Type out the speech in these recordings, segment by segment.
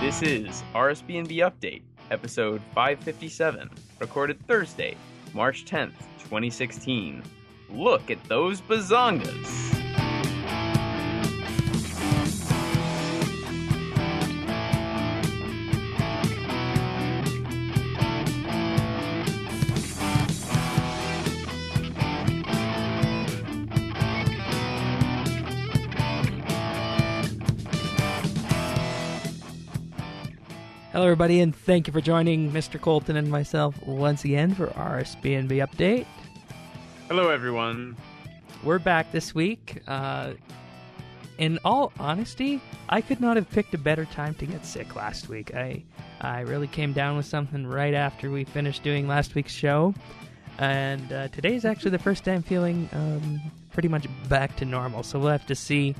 This is RSBANDB Update, episode 557, recorded Thursday, March 10th, 2016. Look at those Bazongas! Hello everybody, and thank you for joining Mr. Colton and myself once again for RSBANDB Update. Hello everyone. We're back this week. In all honesty, I could not have picked a better time to get sick last week. I really came down with something right after we finished doing last week's show, and today is actually the first day I'm feeling pretty much back to normal, so we'll have to see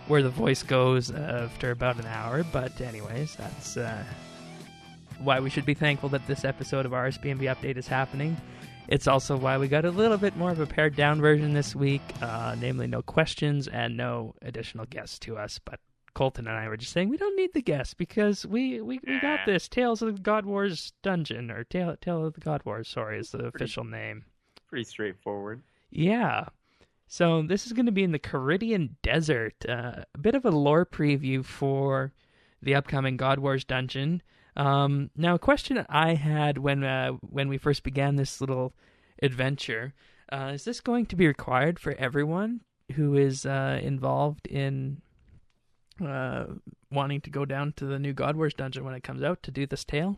where the voice goes after about an hour. But anyways, that's why we should be thankful that this episode of RSBANDB Update is happening. It's also why we got a little bit more of a pared down version this week, namely no questions and no additional guests to us. But Colton and I were just saying we don't need the guests because we got this. Tales of the God Wars Dungeon, or Tale of the God Wars, sorry, is the official name. Pretty straightforward. Yeah. So this is going to be in the Caridian Desert, a bit of a lore preview for the upcoming God Wars dungeon. Now, a question I had when we first began this little adventure, is this going to be required for everyone who is involved in wanting to go down to the new God Wars dungeon when it comes out to do this tale?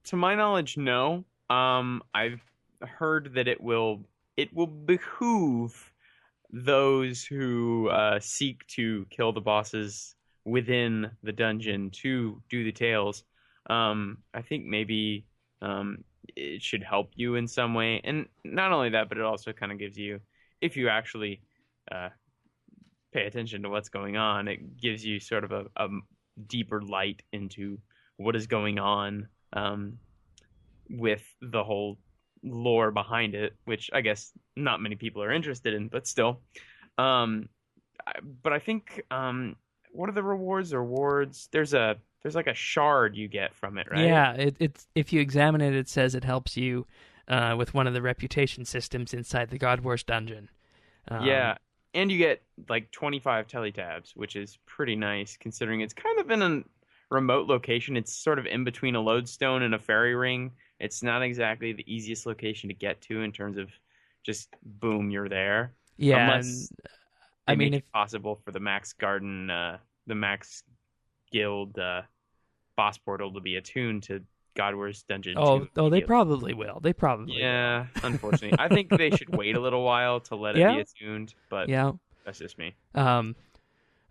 To my knowledge, no. I've heard that it will behoove those who seek to kill the bosses within the dungeon to do the tales. I think maybe it should help you in some way. And not only that, but it also kind of gives you, if you actually pay attention to what's going on, it gives you sort of a deeper light into what is going on with the whole lore behind it, which I guess not many people are interested in, but still. But I think, what are the rewards or wards? There's like a shard you get from it, right? Yeah, it's if you examine it, it says it helps you with one of the reputation systems inside the God Wars dungeon. Yeah, and you get like 25 teletabs, which is pretty nice considering it's kind of in a remote location. It's sort of in between a lodestone and a fairy ring. It's not exactly the easiest location to get to in terms of just boom, you're there. Yeah, unless I mean, it's possible for the Max Garden, the Max Guild boss portal to be attuned to God Wars Dungeon 2. Oh, they probably will. Yeah, unfortunately. I think they should wait a little while to let it be attuned, but that's just me.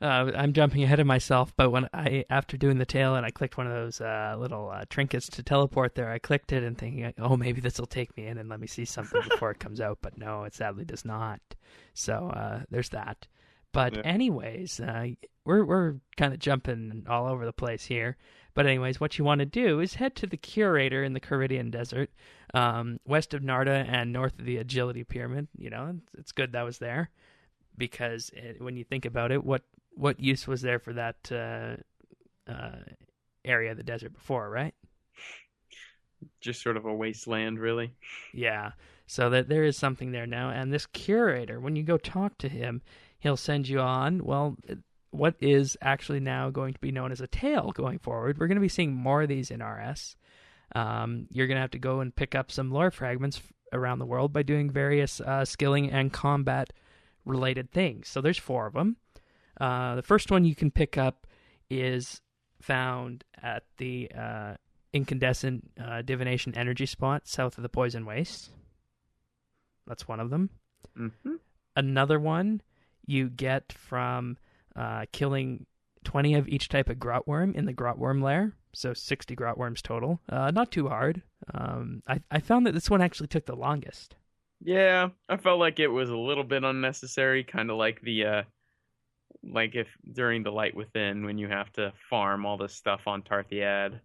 I'm jumping ahead of myself, but after doing the tale and I clicked one of those little trinkets to teleport there, I clicked it and thinking, oh, maybe this will take me in and let me see something before it comes out, but no, it sadly does not. So there's that. But anyways, we're kind of jumping all over the place here. But anyways, what you want to do is head to the Curator in the Caridian Desert, west of Narda and north of the Agility Pyramid. You know, it's good that was there, because when you think about it, what use was there for that area of the desert before, right? Just sort of a wasteland, really. Yeah, so that there is something there now. And this Curator, when you go talk to him, he'll send you on, well, what is actually now going to be known as a tale going forward. We're going to be seeing more of these in RS. You're going to have to go and pick up some lore fragments around the world by doing various skilling and combat-related things. So there's 4 of them. The first one you can pick up is found at the incandescent divination energy spot south of the Poison Waste. That's one of them. Mm-hmm. Another one you get from killing 20 of each type of grotworm in the grotworm lair, so 60 grotworms total. Not too hard. I found that this one actually took the longest. Yeah, I felt like it was a little bit unnecessary, kind of like the like if during the Light Within when you have to farm all this stuff on Tarthiad,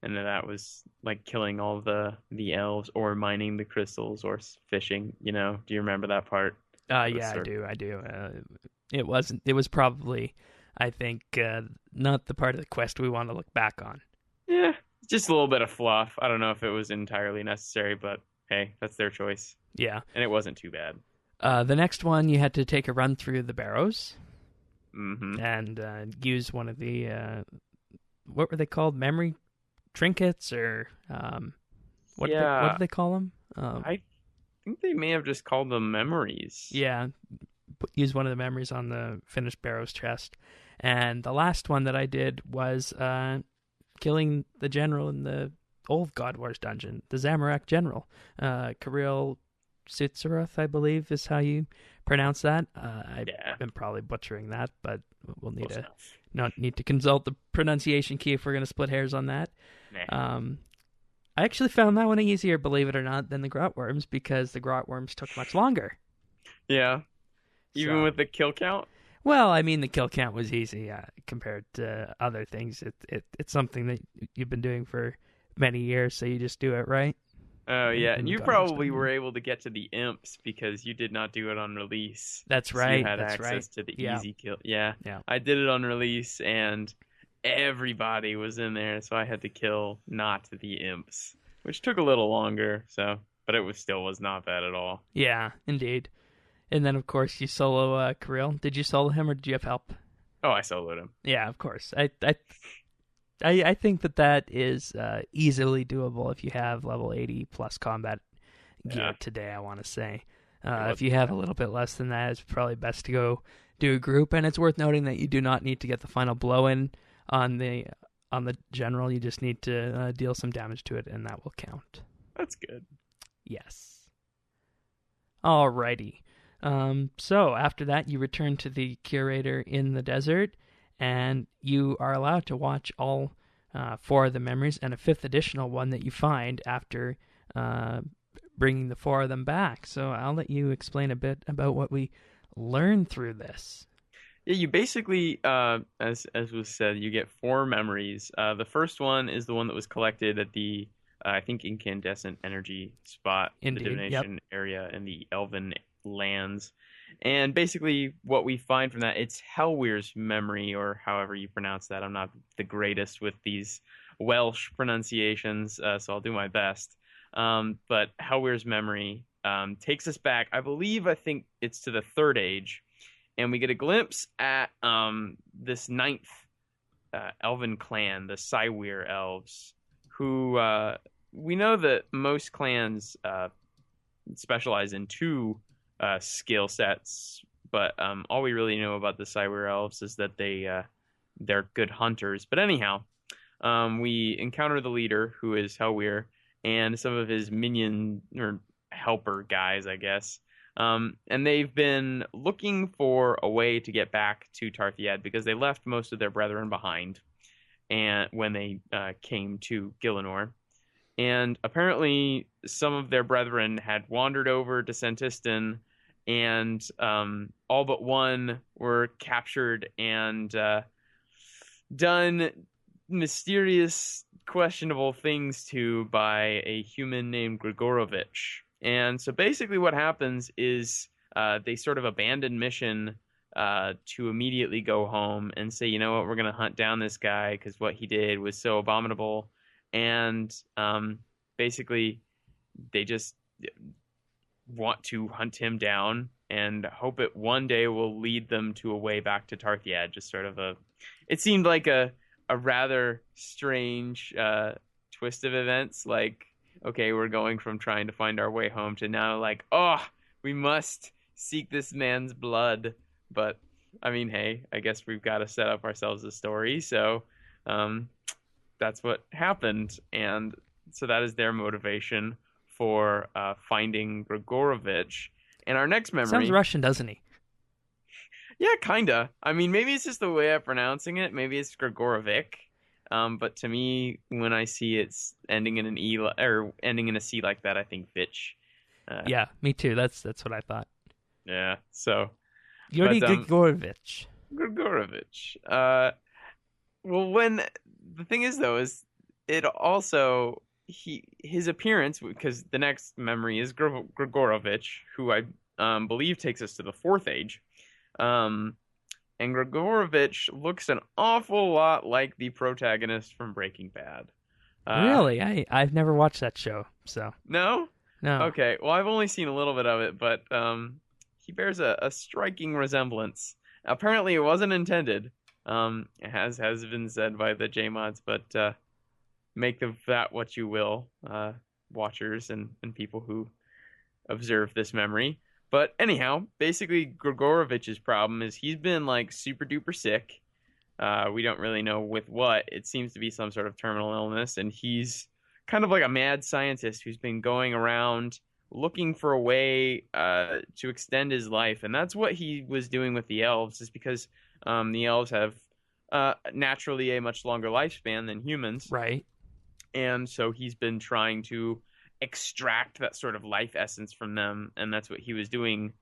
and that was like killing all the elves or mining the crystals or fishing. You know, do you remember that part? Yeah, I do. It was probably I think not the part of the quest we want to look back on. Yeah, just a little bit of fluff. I don't know if it was entirely necessary, but hey, that's their choice. Yeah. And it wasn't too bad. The next one, you had to take a run through the barrows Mm-hmm. and use one of the, what were they called? Memory trinkets or what did they call them? I think they may have just called them memories. Yeah, use one of the memories on the finished barrows chest. And the last one that I did was killing the general in the old God Wars dungeon, the Zamorak general. Kirill Sitsaroth, I believe, is how you pronounce that. I'm probably butchering that, but we'll need to consult the pronunciation key if we're going to split hairs on that. Nah. I actually found that one easier, believe it or not, than the Grotworms because the Grotworms took much longer. Yeah. Even with the kill count? Well, I mean, the kill count was easy compared to other things. It's something that you've been doing for many years, so you just do it, right? Oh, yeah. And you probably were able to get to the imps because you did not do it on release. That's right. You had access to the easy kill. Yeah. Yeah. I did it on release, and everybody was in there, so I had to kill not the imps, which took a little longer, but it still was not bad at all. Yeah, indeed. And then, of course, you solo Kirill. Did you solo him, or did you have help? Oh, I soloed him. Yeah, of course. I think that is easily doable if you have level 80 plus combat gear today, I want to say. If you have a little bit less than that, it's probably best to go do a group. And it's worth noting that you do not need to get the final blow in on the general. You just need to deal some damage to it, and that will count. That's good. Yes. Alrighty. So after that, you return to the curator in the desert, and you are allowed to watch all 4 of the memories and a 5th additional one that you find after bringing the 4 of them back. So I'll let you explain a bit about what we learned through this. Yeah, you basically, as was said, you get 4 memories. The first one is the one that was collected at the, I think, incandescent energy spot, Indeed, the divination area in the Elven lands. And basically what we find from that, it's Helwyr's memory, or however you pronounce that. I'm not the greatest with these Welsh pronunciations, so I'll do my best. But Helwyr's memory takes us back, I think it's to the 3rd Age, and we get a glimpse at this 9th Elven clan, the Cywyr elves, who we know that most clans specialize in 2 skill sets, but all we really know about the Cywyr elves is that they're good hunters. But anyhow, we encounter the leader, who is Helwyr, and some of his minion or helper guys, I guess. And they've been looking for a way to get back to Tarthiad because they left most of their brethren behind, and when they came to Gielinor. And apparently some of their brethren had wandered over to Sentistan, and all but one were captured and done mysterious, questionable things to by a human named Grigorovich. And so basically what happens is they sort of abandon mission to immediately go home and say, you know what, we're going to hunt down this guy because what he did was so abominable. And basically they just want to hunt him down and hope it one day will lead them to a way back to Tarthiad. Just sort of it seemed like a rather strange twist of events. Like, okay, we're going from trying to find our way home to now like, oh, we must seek this man's blood. But I mean, hey, I guess we've got to set up ourselves a story. So that's what happened. And so that is their motivation for finding Grigorovich. And our next memory... Sounds Russian, doesn't he? Yeah, kinda. I mean, maybe it's just the way I'm pronouncing it. Maybe it's Grigorovic. But to me, when I see it's ending in an E or ending in a C like that, I think Vitch. Yeah, me too. That's what I thought. Yeah. So Yuri Grigorovich. Grigorovich. Well, when the thing is though, is it also his appearance, because the next memory is Grigorovich, who I believe takes us to the 4th Age. And And Grigorovich looks an awful lot like the protagonist from Breaking Bad. Really? I've never watched that show, so No? no. Okay, well, I've only seen a little bit of it, but he bears a striking resemblance. Apparently, it wasn't intended, has been said by the JMods, but make of that what you will, watchers and people who observe this memory. But anyhow, basically, Grigorovich's problem is he's been like super duper sick. We don't really know with what. It seems to be some sort of terminal illness, and he's kind of like a mad scientist who's been going around looking for a way to extend his life. And that's what he was doing with the elves, is because the elves have naturally a much longer lifespan than humans. Right. And so he's been trying to extract that sort of life essence from them, and that's what he was doing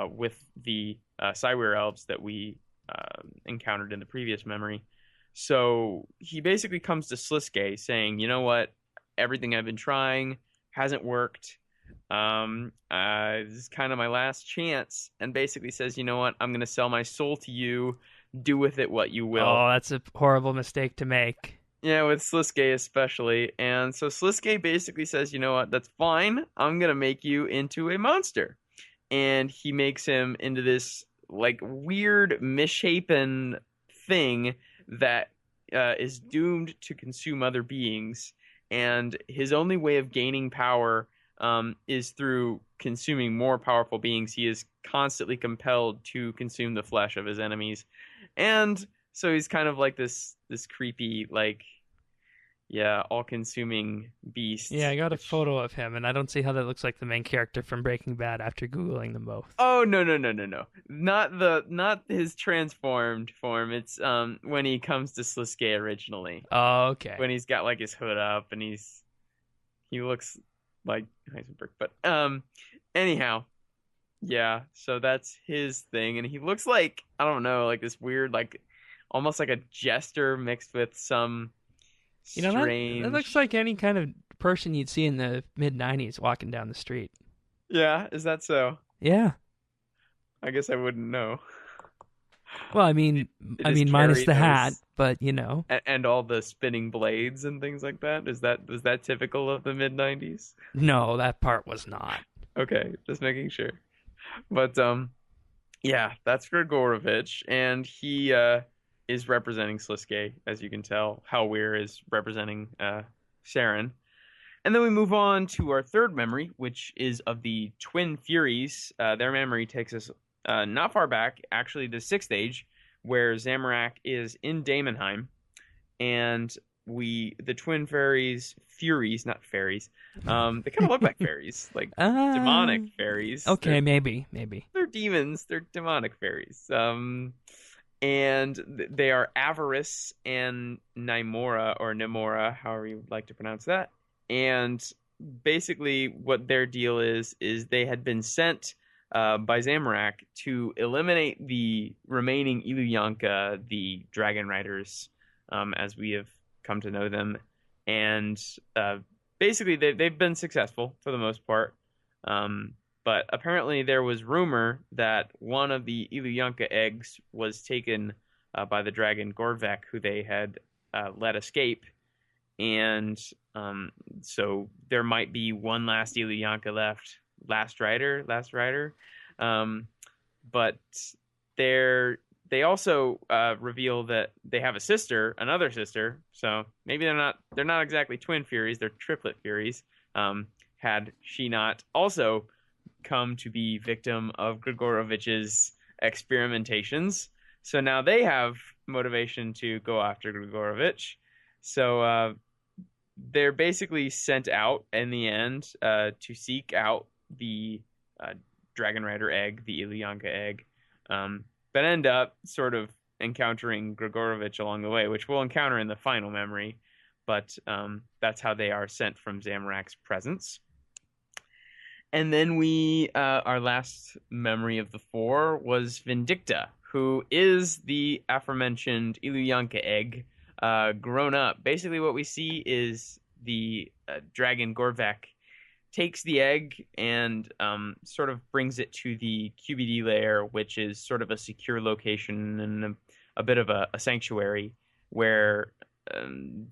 with the Cywir elves that we encountered in the previous memory. So he basically comes to Sliske saying, you know what, everything I've been trying hasn't worked. This is kind of my last chance, and basically says, you know what, I'm going to sell my soul to you. Do with it what you will. Oh, that's a horrible mistake to make. Yeah, with Sliske especially. And so Sliske basically says, you know what, that's fine. I'm going to make you into a monster. And he makes him into this like weird misshapen thing that is doomed to consume other beings. And his only way of gaining power is through consuming more powerful beings. He is constantly compelled to consume the flesh of his enemies. And so he's kind of like this creepy, like, yeah, all-consuming beast. Yeah, I got a photo of him, and I don't see how that looks like the main character from Breaking Bad after Googling them both. Oh, no. Not his transformed form. It's when he comes to Sliske originally. Oh, okay. When he's got like his hood up and he looks like Heisenberg. But anyhow, yeah, so that's his thing, and he looks like, I don't know, like this weird, like almost like a jester mixed with some strange. That looks like any kind of person you'd see in the mid-90s walking down the street. Yeah, is that so? Yeah. I guess I wouldn't know. Well, I mean, minus the hat, but you know. And all the spinning blades and things like that. Was that typical of the mid-90s? No, that part was not. Okay, just making sure. But yeah, that's Grigorovich, and he is representing Sliske, as you can tell. Halwir is representing Saren. And then we move on to our third memory, which is of the Twin Furies. Their memory takes us not far back, actually the 6th Age, where Zamorak is in Daemonheim, and the Twin Furies, not fairies, they kind of look like fairies, like demonic fairies. Okay, maybe. They're demons, they're demonic fairies. And they are Avarice and Nemora, however you would like to pronounce that. And basically what their deal is they had been sent by Zamorak to eliminate the remaining Illuyanka, the Dragon Riders, as we have come to know them. And basically they've been successful for the most part. But apparently there was rumor that one of the Illuyanka eggs was taken by the dragon Gorvek, who they had let escape. And so there might be one last Illuyanka left. Last rider. But they also reveal that they have another sister. So maybe they're not exactly twin Furies, they're triplet Furies. Had she not also come to be victim of Grigorovich's experimentations. So now they have motivation to go after Grigorovich. So they're basically sent out in the end to seek out the Dragon Rider egg, the Illuyanka egg, but end up sort of encountering Grigorovich along the way, which we'll encounter in the final memory. But that's how they are sent from Zamorak's presence. And then our last memory of the 4 was Vindicta, who is the aforementioned Illuyanka egg grown up. Basically what we see is the dragon Gorvek takes the egg and sort of brings it to the QBD lair, which is sort of a secure location and a bit of a sanctuary where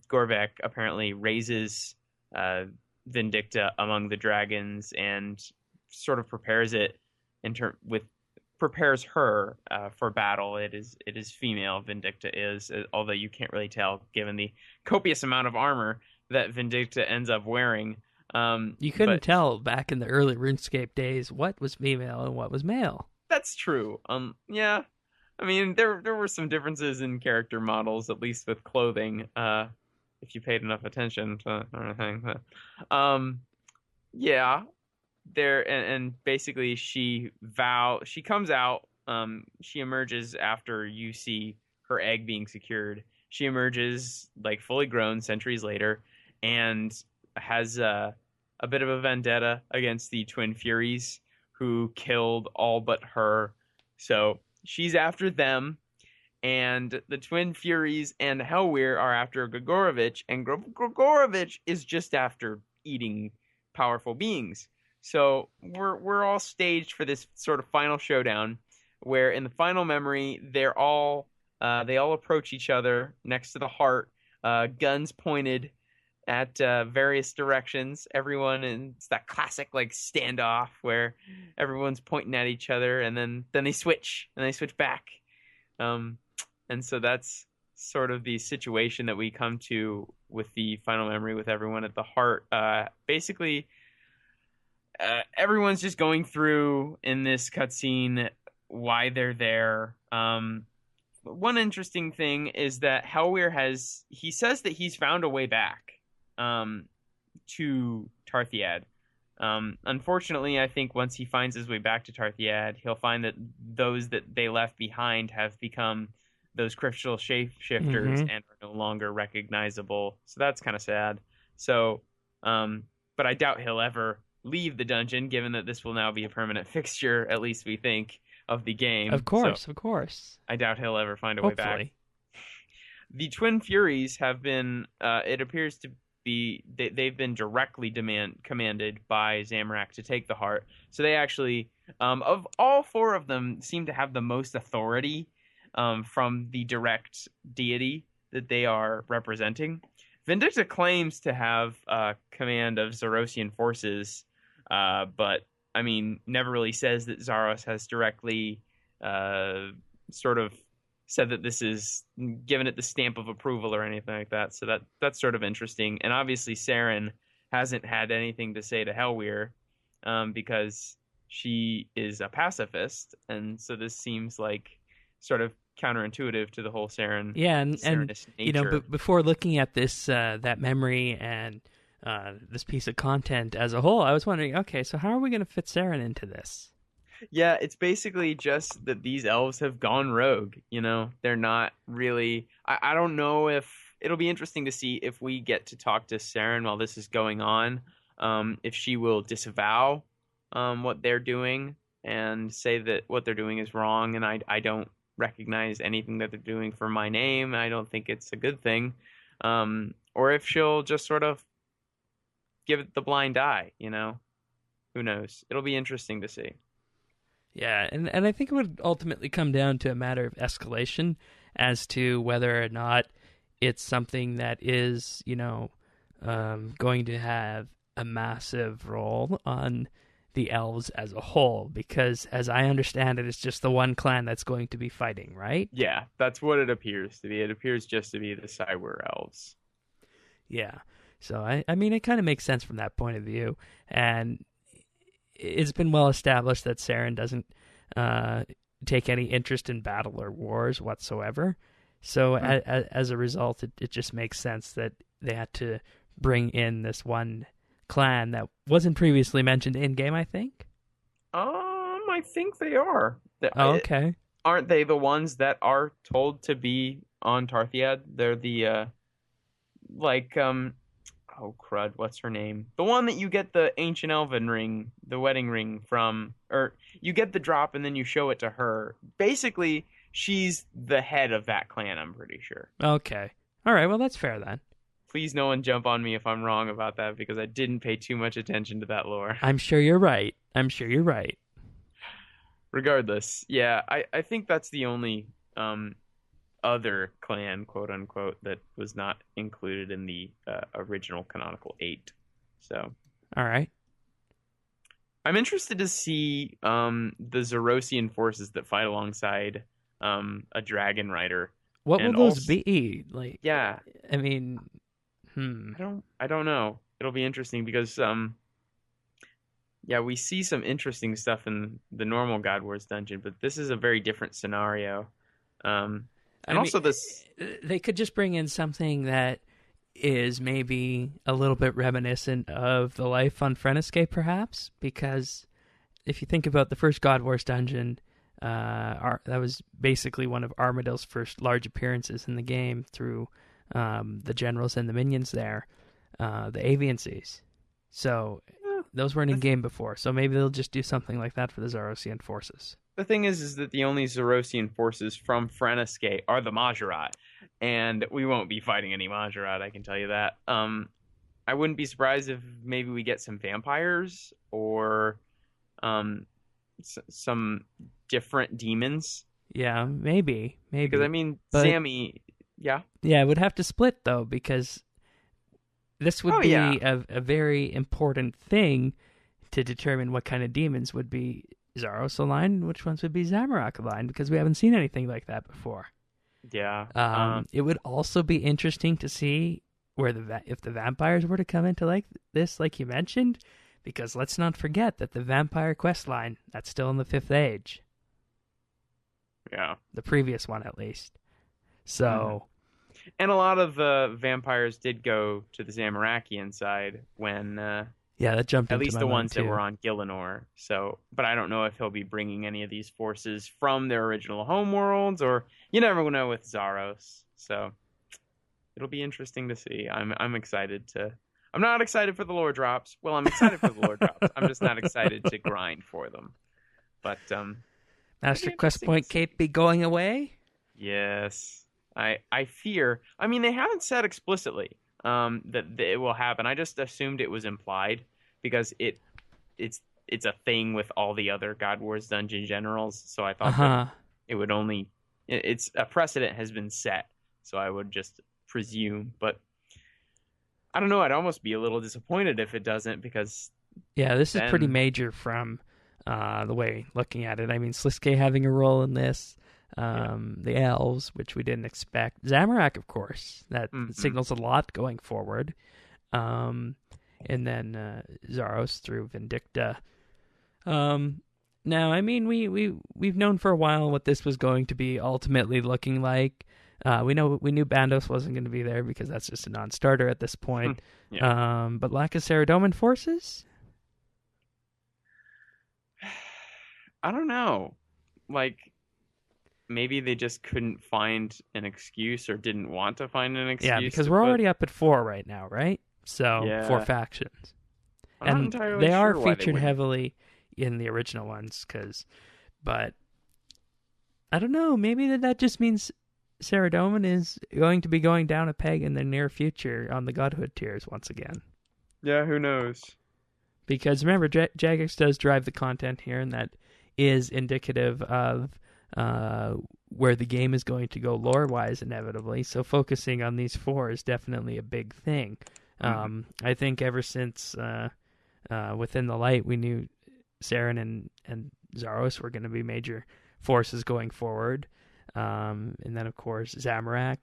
Gorvek apparently raises Vindicta among the dragons and sort of prepares it prepares her for battle. It is female. Vindicta is, although you can't really tell given the copious amount of armor that Vindicta ends up wearing. You couldn't tell back in the early RuneScape days what was female and what was male. That's true. Yeah. I mean, there were some differences in character models, at least with clothing, if you paid enough attention to anything. But, yeah. There and basically she comes out. She emerges after you see her egg being secured. She emerges like fully grown centuries later, and has a bit of a vendetta against the Twin Furies who killed all but her. So she's after them, and the Twin Furies and Hellweir are after Grigorovich, and Grigorovich is just after eating powerful beings. So we're all staged for this sort of final showdown, where in the final memory they all approach each other next to the heart, guns pointed at various directions. Everyone, and it's that classic like standoff where everyone's pointing at each other, and then they switch back, and so that's sort of the situation that we come to with the final memory with everyone at the heart. Basically. Everyone's just going through in this cutscene why they're there. One interesting thing is that Hellweir he says that he's found a way back to Tarthiad. Unfortunately, I think once he finds his way back to Tarthiad, he'll find that those that they left behind have become those crystal shapeshifters and are no longer recognizable. So that's kind of sad. So, but I doubt he'll ever leave the dungeon, given that this will now be a permanent fixture, at least we think, of the game. Of course. I doubt he'll ever find a way back. The Twin Furies have been, it appears to be, they've been directly commanded by Zamorak to take the heart. So they actually, of all four of them, seem to have the most authority from the direct deity that they are representing. Vindicta claims to have command of Zarosian forces, but I mean, never really says that Zaros has directly sort of said that this is given it the stamp of approval or anything like that. So that's sort of interesting. And obviously, Saren hasn't had anything to say to Hellweir because she is a pacifist, and so this seems like sort of counterintuitive to the whole Saren. Yeah, and nature. You know, before looking at this that memory and this piece of content as a whole, I was wondering, okay, so how are we going to fit Saren into this? Yeah, it's basically just that these elves have gone rogue. You know, they're not really. I don't know if it'll be interesting to see if we get to talk to Saren while this is going on. If she will disavow what they're doing and say that what they're doing is wrong, and I don't recognize anything that they're doing for my name. I don't think it's a good thing. Or if she'll just sort of give it the blind eye, you know? Who knows? It'll be interesting to see. Yeah, and I think it would ultimately come down to a matter of escalation as to whether or not it's something that is, you know, going to have a massive role on the elves as a whole, because as I understand it, it's just the one clan that's going to be fighting, right? Yeah, that's what it appears to be. It appears just to be the Cywir elves. Yeah, so I mean, it kind of makes sense from that point of view, and it's been well established that Saren doesn't take any interest in battle or wars whatsoever. So as a result, it just makes sense that they had to bring in this one clan that wasn't previously mentioned in game, I think. I think they are. Okay. Aren't they the ones that are told to be on Tarthiad? They're the oh crud, what's her name? The one that you get the ancient elven ring, the wedding ring from, or you get the drop and then you show it to her. Basically, she's the head of that clan, I'm pretty sure. Okay. All right, well, that's fair then. Please, no one jump on me if I'm wrong about that because I didn't pay too much attention to that lore. I'm sure you're right. I'm sure you're right. Regardless, yeah, I think that's the only other clan, quote unquote, that was not included in the original canonical 8. So, All right. I'm interested to see the Zerosian forces that fight alongside a dragon rider. What will And those also, be? Like, yeah, I mean, I don't know. It'll be interesting because yeah, we see some interesting stuff in the normal God Wars dungeon, but this is a very different scenario. And I also mean, this, they could just bring in something that is maybe a little bit reminiscent of the life on Frenescape, perhaps, because if you think about the first God Wars dungeon, that was basically one of Armadyle's first large appearances in the game through the generals and the minions there, the Avian Seas. So those weren't in game before, so maybe they'll just do something like that for the Zerosian forces. the thing is that the only Zerosian forces from Frenescape are the Majorat, and we won't be fighting any Majorat, I can tell you that. I wouldn't be surprised if maybe we get some vampires or some different demons. Yeah, maybe. Because I mean, But Sammy, yeah. yeah, it would have to split though, because this would be a very important thing to determine what kind of demons would be Zaros aligned, which ones would be Zamorak aligned, because we haven't seen anything like that before. Yeah. It would also be interesting to see where if the vampires were to come into like this, like you mentioned, because let's not forget that the vampire quest line, that's still in the 5th Age. Yeah. The previous one, at least. So... And a lot of the vampires did go to the Zamorakian side when... yeah, that jumped at into least my the mind ones too. that were on Gielinor. So, but I don't know if he'll be bringing any of these forces from their original homeworlds, or you never know with Zaros. So, it'll be interesting to see. I'm excited to... I'm not excited for the lore drops. Well, I'm excited for the lore drops. I'm just not excited to grind for them. But Master Quest Point Cape be going away? yes. I fear. I mean, they haven't said explicitly that it will happen. I just assumed it was implied because it's a thing with all the other God Wars dungeon generals. So I thought that it would only... It's a precedent has been set. So I would just presume. But I don't know. I'd almost be a little disappointed if it doesn't, because... Yeah, this is pretty major from the way looking at it. I mean, Sliske having a role in this. The elves, which we didn't expect. Zamorak, of course, that signals a lot going forward. And then Zaros through Vindicta. Now, I mean, we've known for a while what this was going to be ultimately looking like. We knew Bandos wasn't going to be there because that's just a non-starter at this point. But lack of Saradomin forces? I don't know. Like, maybe they just couldn't find an excuse or didn't want to find an excuse. Yeah, because we're already up at 4 right now, right? So 4 factions. I'm not entirely they are sure why featured they heavily in the original ones, but I don't know. Maybe that just means Saradomin is going to be going down a peg in the near future on the Godhood tiers once again. Yeah, who knows? Because remember, Jagex does drive the content here, and that is indicative of where the game is going to go lore-wise inevitably. So focusing on these 4 is definitely a big thing. I think ever since Within the Light, we knew Saren and Zaros were going to be major forces going forward. And then, of course, Zamorak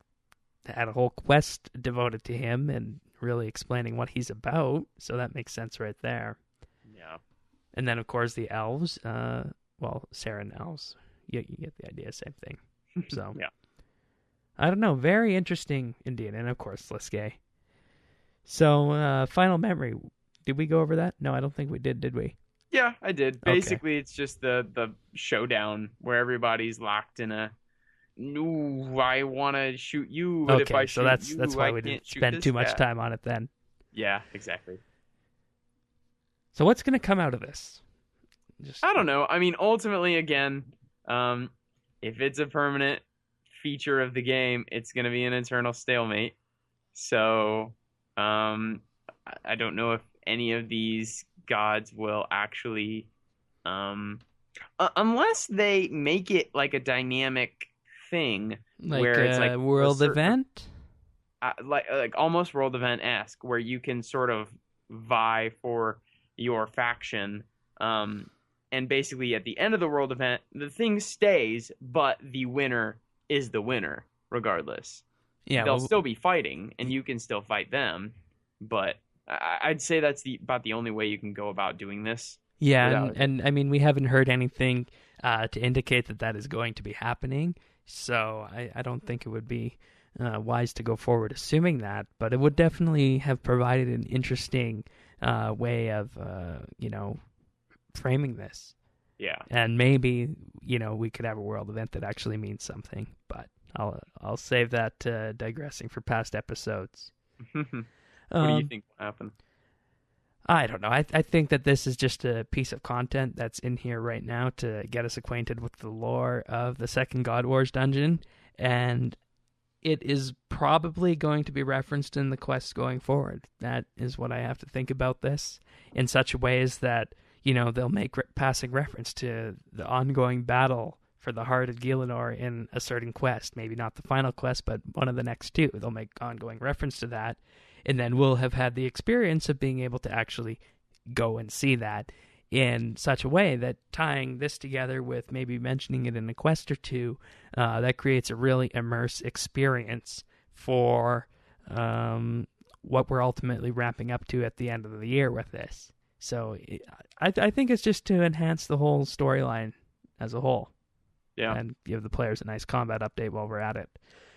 had a whole quest devoted to him and really explaining what he's about. So that makes sense right there. Yeah. And then, of course, the elves. Saren elves. You get the idea, same thing. So, yeah. I don't know. Very interesting indeed. And, of course, Sliske. So, final memory. Did we go over that? No, I don't think we did we? Yeah, I did. Basically, it's just the showdown where everybody's locked in a, no, I want to shoot you, but if I shoot you, that's why I we can't didn't spend too much guy. time on it then. Yeah, exactly. So what's going to come out of this? I don't know. I mean, ultimately, again, if it's a permanent feature of the game, it's going to be an eternal stalemate. So, I don't know if any of these gods will actually, um, unless they make it like a dynamic thing Like where it's a like a world certain, event? like almost world event-esque, where you can sort of vie for your faction. Um, and basically at the end of the world event, the thing stays, but the winner is the winner regardless. Yeah, They'll well, still be fighting, and you can still fight them, but I'd say that's about the only way you can go about doing this yeah, without. and I mean, we haven't heard anything to indicate that that is going to be happening, so I don't think it would be wise to go forward assuming that, but it would definitely have provided an interesting way of, framing this. Yeah. And maybe, we could have a world event that actually means something, but I'll save that digressing for past episodes. What do you Um, think will happen? I don't know. I think that this is just a piece of content that's in here right now to get us acquainted with the lore of the second God Wars dungeon, and it is probably going to be referenced in the quests going forward. That is what I have to think about this in such a way as that, they'll make passing reference to the ongoing battle for the heart of Gielinor in a certain quest. Maybe not the final quest, but one of the next two. They'll make ongoing reference to that, and then we'll have had the experience of being able to actually go and see that in such a way that tying this together with maybe mentioning it in a quest or two, that creates a really immersive experience for what we're ultimately wrapping up to at the end of the year with this. So I think it's just to enhance the whole storyline as a whole Yeah. and give the players a nice combat update while we're at it,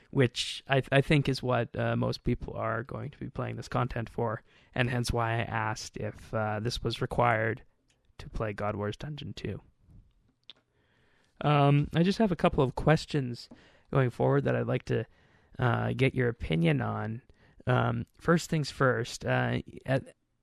which I think is what most people are going to be playing this content for, and hence why I asked if this was required to play God Wars Dungeon 2. I just have a couple of questions going forward that I'd like to get your opinion on. First things first,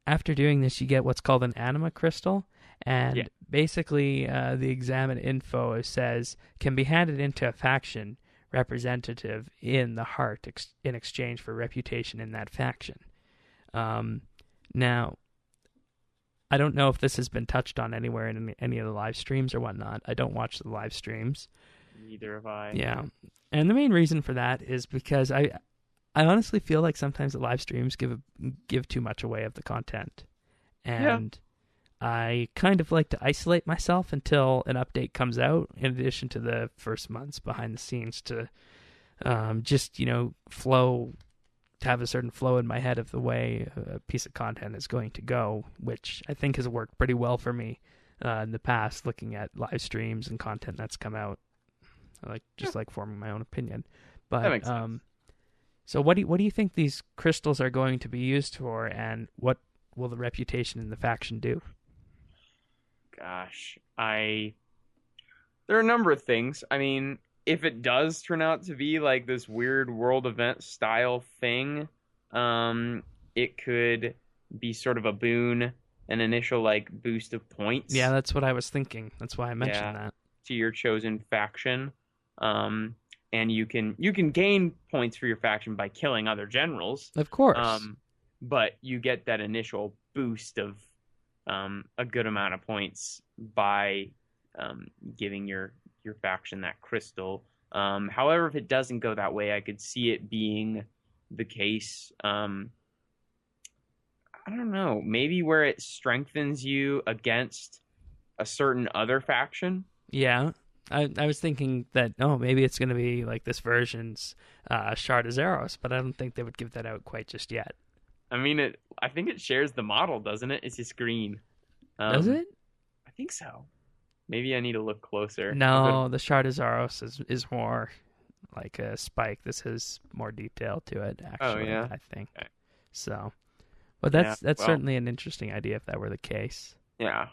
after doing this, you get what's called an anima crystal, and basically the examine info says can be handed into a faction representative in the heart in exchange for reputation in that faction. Now, I don't know if this has been touched on anywhere in any of the live streams or whatnot. I don't watch the live streams. Neither have I. Yeah. And the main reason for that is because I honestly feel like sometimes the live streams give too much away of the content. And I kind of like to isolate myself until an update comes out, in addition to the first months behind the scenes, to just, flow, to have a certain flow in my head of the way a piece of content is going to go, which I think has worked pretty well for me in the past, looking at live streams and content that's come out. I like forming my own opinion. But That makes sense. so what do you think these crystals are going to be used for, and what will the reputation in the faction do? Gosh, there are a number of things. I mean, if it does turn out to be like this weird world event style thing, it could be sort of a boon, an initial like boost of points. Yeah, that's what I was thinking. That's why I mentioned that. To your chosen faction. And you can gain points for your faction by killing other generals. Of course. But you get that initial boost of a good amount of points by giving your faction that crystal. However, if it doesn't go that way, I could see it being the case. I don't know, maybe where it strengthens you against a certain other faction. Yeah. I was thinking that, maybe it's going to be like this version's Shard of Zaros, but I don't think they would give that out quite just yet. I mean, I think it shares the model, doesn't it? It's just green. Does it? I think so. Maybe I need to look closer. No, the Shard of Zaros is more like a spike. This has more detail to it, actually, I think. Okay. So, but that's certainly an interesting idea if that were the case. Yeah.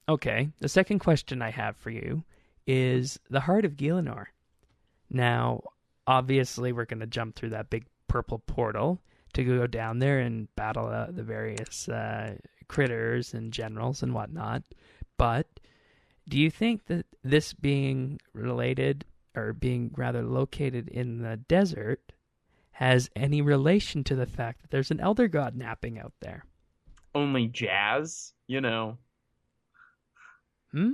Okay, the second question I have for you is the Heart of Gielinor. Now, obviously, we're going to jump through that big purple portal to go down there and battle the various critters and generals and whatnot. But do you think that this being related, or being rather located in the desert, has any relation to the fact that there's an Elder God napping out there. Only Jazz, you know. Hmm?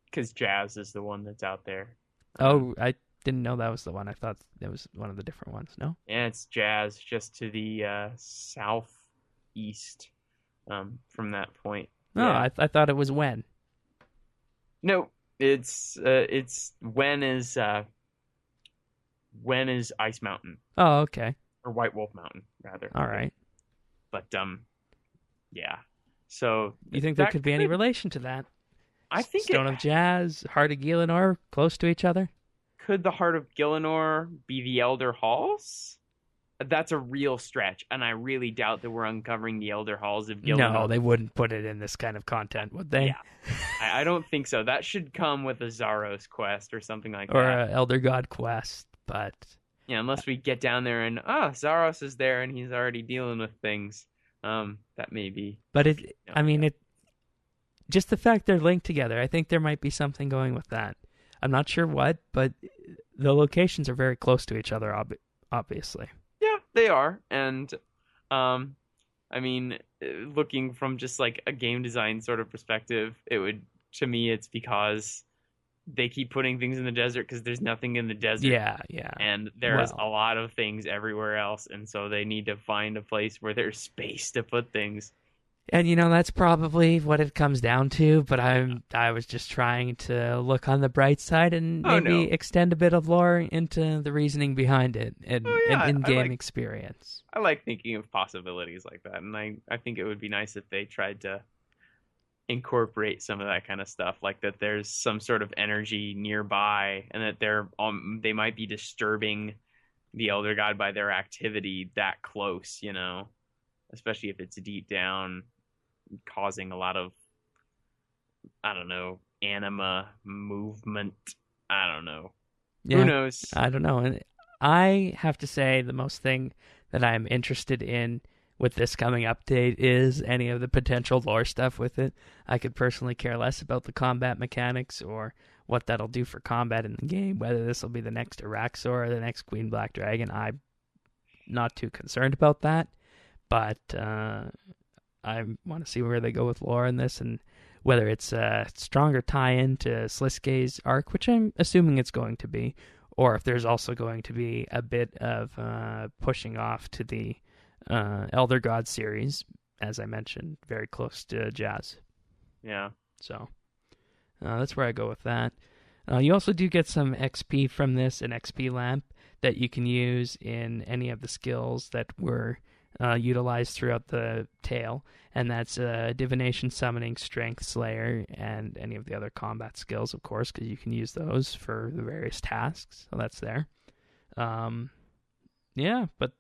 Because Jazz is the one that's out there. Oh, I didn't know that was the one. I thought it was one of the different ones. No? Yeah, it's Jazz just to the southeast from that point. No, Yeah. I thought it was Wen. No, it's Wen is Ice Mountain Oh, okay. or White Wolf Mountain rather. All right. But yeah. So You think there could be any relation to that? I think Stone of Jazz, Heart of Gielinor, close to each other? Could the Heart of Gielinor be the Elder Halls? That's a real stretch, and I really doubt that we're uncovering the Elder Halls of Gielinor. No, they wouldn't put it in this kind of content, would they? Yeah, I don't think so. That should come with a Zaros quest or something like or that. Or a Elder God quest, but... Yeah, unless we get down there and, Zaros is there and he's already dealing with things. That may be... But just the fact they're linked together, I think there might be something going with that. I'm not sure what, but the locations are very close to each other, obviously. Yeah, they are. And, I mean, looking from just like a game design sort of perspective, to me, it's because they keep putting things in the desert because there's nothing in the desert. Yeah. And there's a lot of things everywhere else. And so they need to find a place where there's space to put things. And, that's probably what it comes down to, but I was just trying to look on the bright side and maybe extend a bit of lore into the reasoning behind it and an in-game experience. I like thinking of possibilities like that, and I think it would be nice if they tried to incorporate some of that kind of stuff, like that there's some sort of energy nearby and that they might be disturbing the Elder God by their activity that close, especially if it's deep down, causing a lot of, I don't know, anima movement. I don't know. Yeah, who knows? I don't know. And I have to say the most thing that I'm interested in with this coming update is any of the potential lore stuff with it. I could personally care less about the combat mechanics or what that'll do for combat in the game, whether this will be the next Araxor or the next Queen Black Dragon. I'm not too concerned about that, but I want to see where they go with lore in this and whether it's a stronger tie-in to Sliskay's arc, which I'm assuming it's going to be, or if there's also going to be a bit of pushing off to the Elder God series, as I mentioned, very close to Jazz. Yeah. So that's where I go with that. You also do get some XP from this, an XP lamp that you can use in any of the skills that were utilized throughout the tale, and that's Divination, Summoning, Strength, Slayer, and any of the other combat skills, of course, because you can use those for the various tasks, so that's there. Yeah, but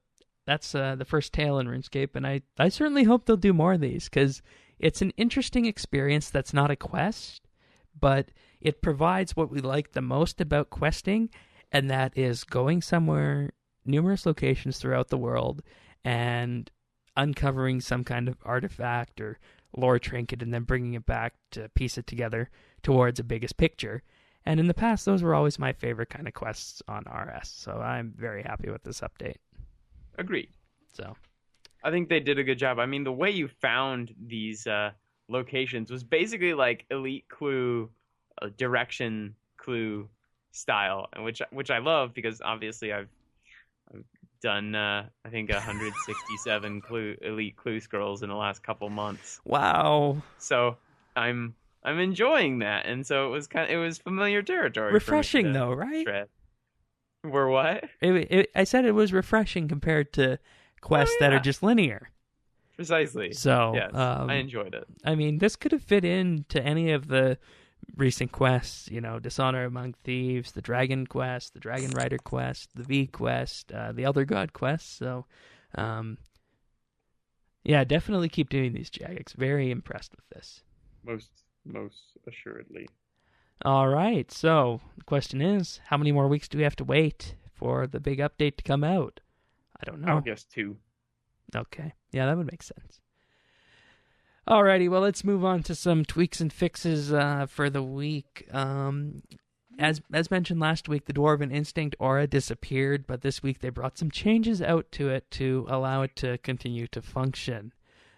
that's the first tale in RuneScape, and I certainly hope they'll do more of these, because it's an interesting experience that's not a quest, but it provides what we like the most about questing, and that is going somewhere, numerous locations throughout the world, and uncovering some kind of artifact or lore trinket and then bringing it back to piece it together towards a biggest picture. And in the past, those were always my favorite kind of quests on RS, so I'm very happy with this update. Agreed. So, I think they did a good job. I mean, the way you found these locations was basically like Elite Clue, direction clue style, and which I love because obviously I've done I think 167 elite clue scrolls in the last couple months. Wow. So I'm enjoying that, and so it was familiar territory. Refreshing though, right? Shred. We're what? I said it was refreshing compared to quests that are just linear. Precisely. So yes, I enjoyed it. I mean, this could have fit into any of the recent quests, Dishonor Among Thieves, the Dragon Quest, the Dragon Rider Quest, the V Quest, the Elder God Quest. So, yeah, definitely keep doing these, Jagex. Very impressed with this. Most assuredly. All right, so the question is, how many more weeks do we have to wait for the big update to come out? I don't know. I guess 2. Okay, yeah, that would make sense. Alrighty, well, let's move on to some tweaks and fixes for the week. as mentioned last week, the Dwarven Instinct aura disappeared, but this week they brought some changes out to it to allow it to continue to function.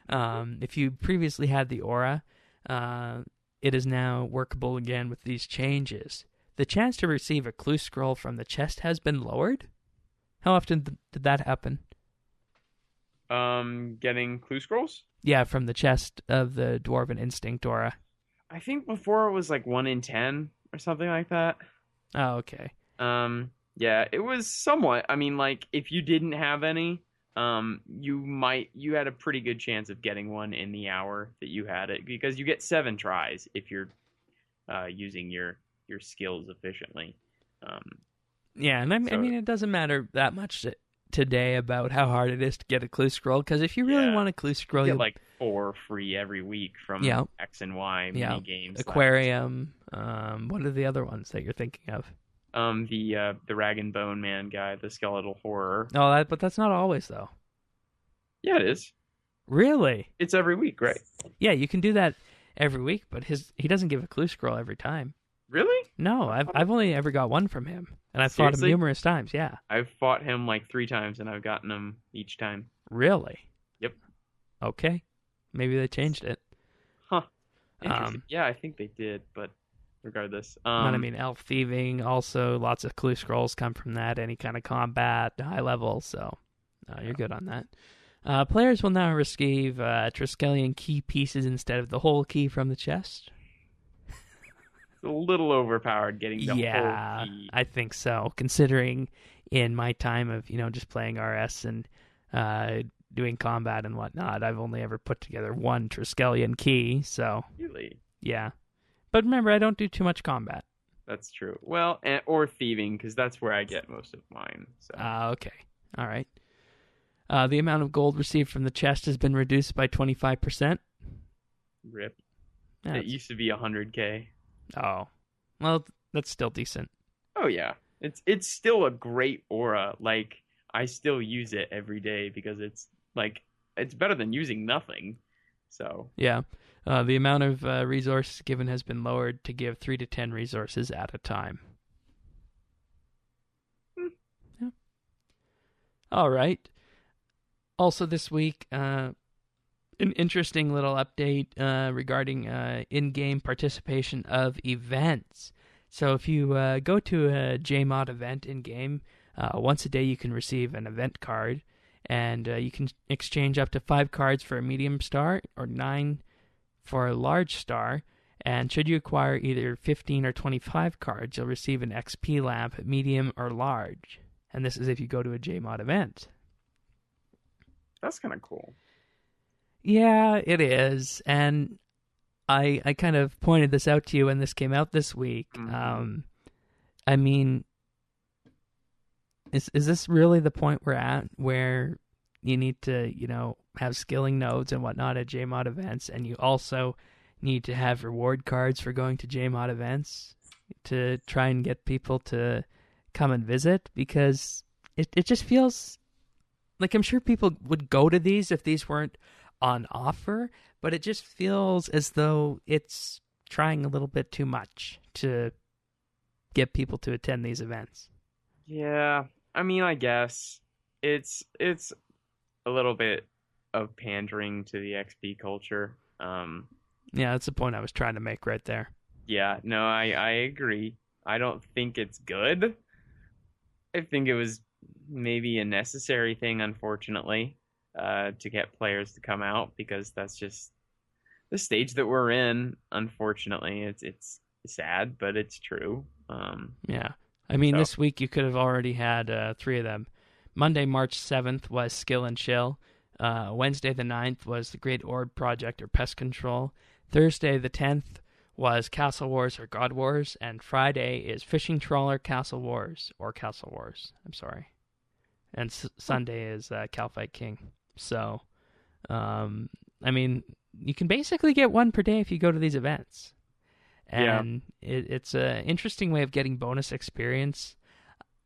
If you previously had the aura, it is now workable again with these changes. The chance to receive a clue scroll from the chest has been lowered. How often did that happen? Getting clue scrolls? Yeah, from the chest of the Dwarven Instinct aura. I think before it was like 1 in 10 or something like that. Oh, okay. Yeah, it was somewhat. I mean, like if you didn't have any, you had a pretty good chance of getting one in the hour that you had it, because you get 7 tries if you're using your skills efficiently. Yeah, and I mean, it doesn't matter that much today about how hard it is to get a clue scroll, because if you really want a clue scroll, you get like 4 free every week from X and Y mini games. Aquarium. What are the other ones that you're thinking of? The Rag and Bone Man guy, the skeletal horror. Oh, but that's not always though. Yeah, it is. Really? It's every week, right? Yeah, you can do that every week, but he doesn't give a clue scroll every time. Really? No, I've only ever got one from him, and I've fought him numerous times. Yeah, I've fought him like 3 times, and I've gotten him each time. Really? Yep. Okay, maybe they changed it. Huh. Yeah, I think they did, but regardless. But I mean, elf thieving, also lots of clue scrolls come from that. Any kind of combat, high level, so you're good on that. Players will now receive Triskelion key pieces instead of the whole key from the chest. A little overpowered getting the whole key. I think so, considering in my time of just playing RS and doing combat and whatnot, I've only ever put together one Triskelion key. So really, yeah. But remember, I don't do too much combat. That's true. Well, or thieving, because that's where I get most of mine. So okay, all right. The amount of gold received from the chest has been reduced by 25%. Rip. It used to be 100K. Oh, well, that's still decent. Oh yeah, it's still a great aura. Like I still use it every day because it's better than using nothing. So yeah, the amount of resources given has been lowered to give 3 to 10 resources at a time. Yeah. All right. Also this week, an interesting little update regarding in-game participation of events. So if you go to a JMod event in-game, once a day you can receive an event card, and you can exchange up to 5 cards for a medium star or 9 for a large star. And should you acquire either 15 or 25 cards, you'll receive an XP lamp, medium or large. And this is if you go to a JMod event. That's kind of cool. Yeah, it is, and I kind of pointed this out to you when this came out this week. Mm-hmm. I mean, is this really the point we're at where you need to, have skilling nodes and whatnot at JMod events, and you also need to have reward cards for going to JMod events to try and get people to come and visit? Because it just feels like I'm sure people would go to these if these weren't on offer, but it just feels as though it's trying a little bit too much to get people to attend these events. Yeah, I mean, I guess it's a little bit of pandering to the XP culture. Yeah, that's the point I was trying to make right there. Yeah, no, I agree. I don't think it's good. I think it was maybe a necessary thing, unfortunately, to get players to come out, because that's just the stage that we're in. Unfortunately, it's sad, but it's true. Yeah, I mean, this week you could have already had 3 of them. Monday, March 7th was Skill and Chill. Wednesday, the 9th was the Great Orb Project or Pest Control. Thursday, the 10th was Castle Wars or God Wars, and Friday is Fishing Trawler Castle Wars or Castle Wars. I'm sorry. And Sunday is Calfight King. So, I mean, you can basically get 1 per day if you go to these events. And it's an interesting way of getting bonus experience.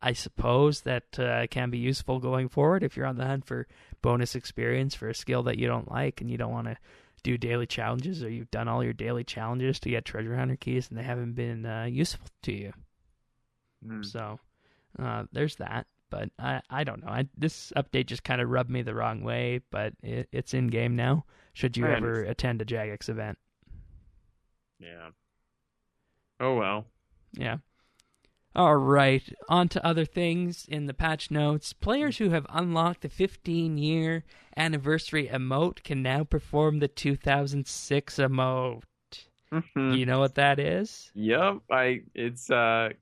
I suppose that can be useful going forward if you're on the hunt for bonus experience for a skill that you don't like and you don't want to do daily challenges, or you've done all your daily challenges to get treasure hunter keys and they haven't been useful to you. Hmm. So there's that. But I don't know. This update just kind of rubbed me the wrong way, but it's in game now. Should you I ever understand. attend a Jagex event? Yeah. Oh well. Yeah. All right. On to other things in the patch notes. Players who have unlocked the 15-year anniversary emote can now perform the 2006 emote. Hmm. You know what that is? Yep. It's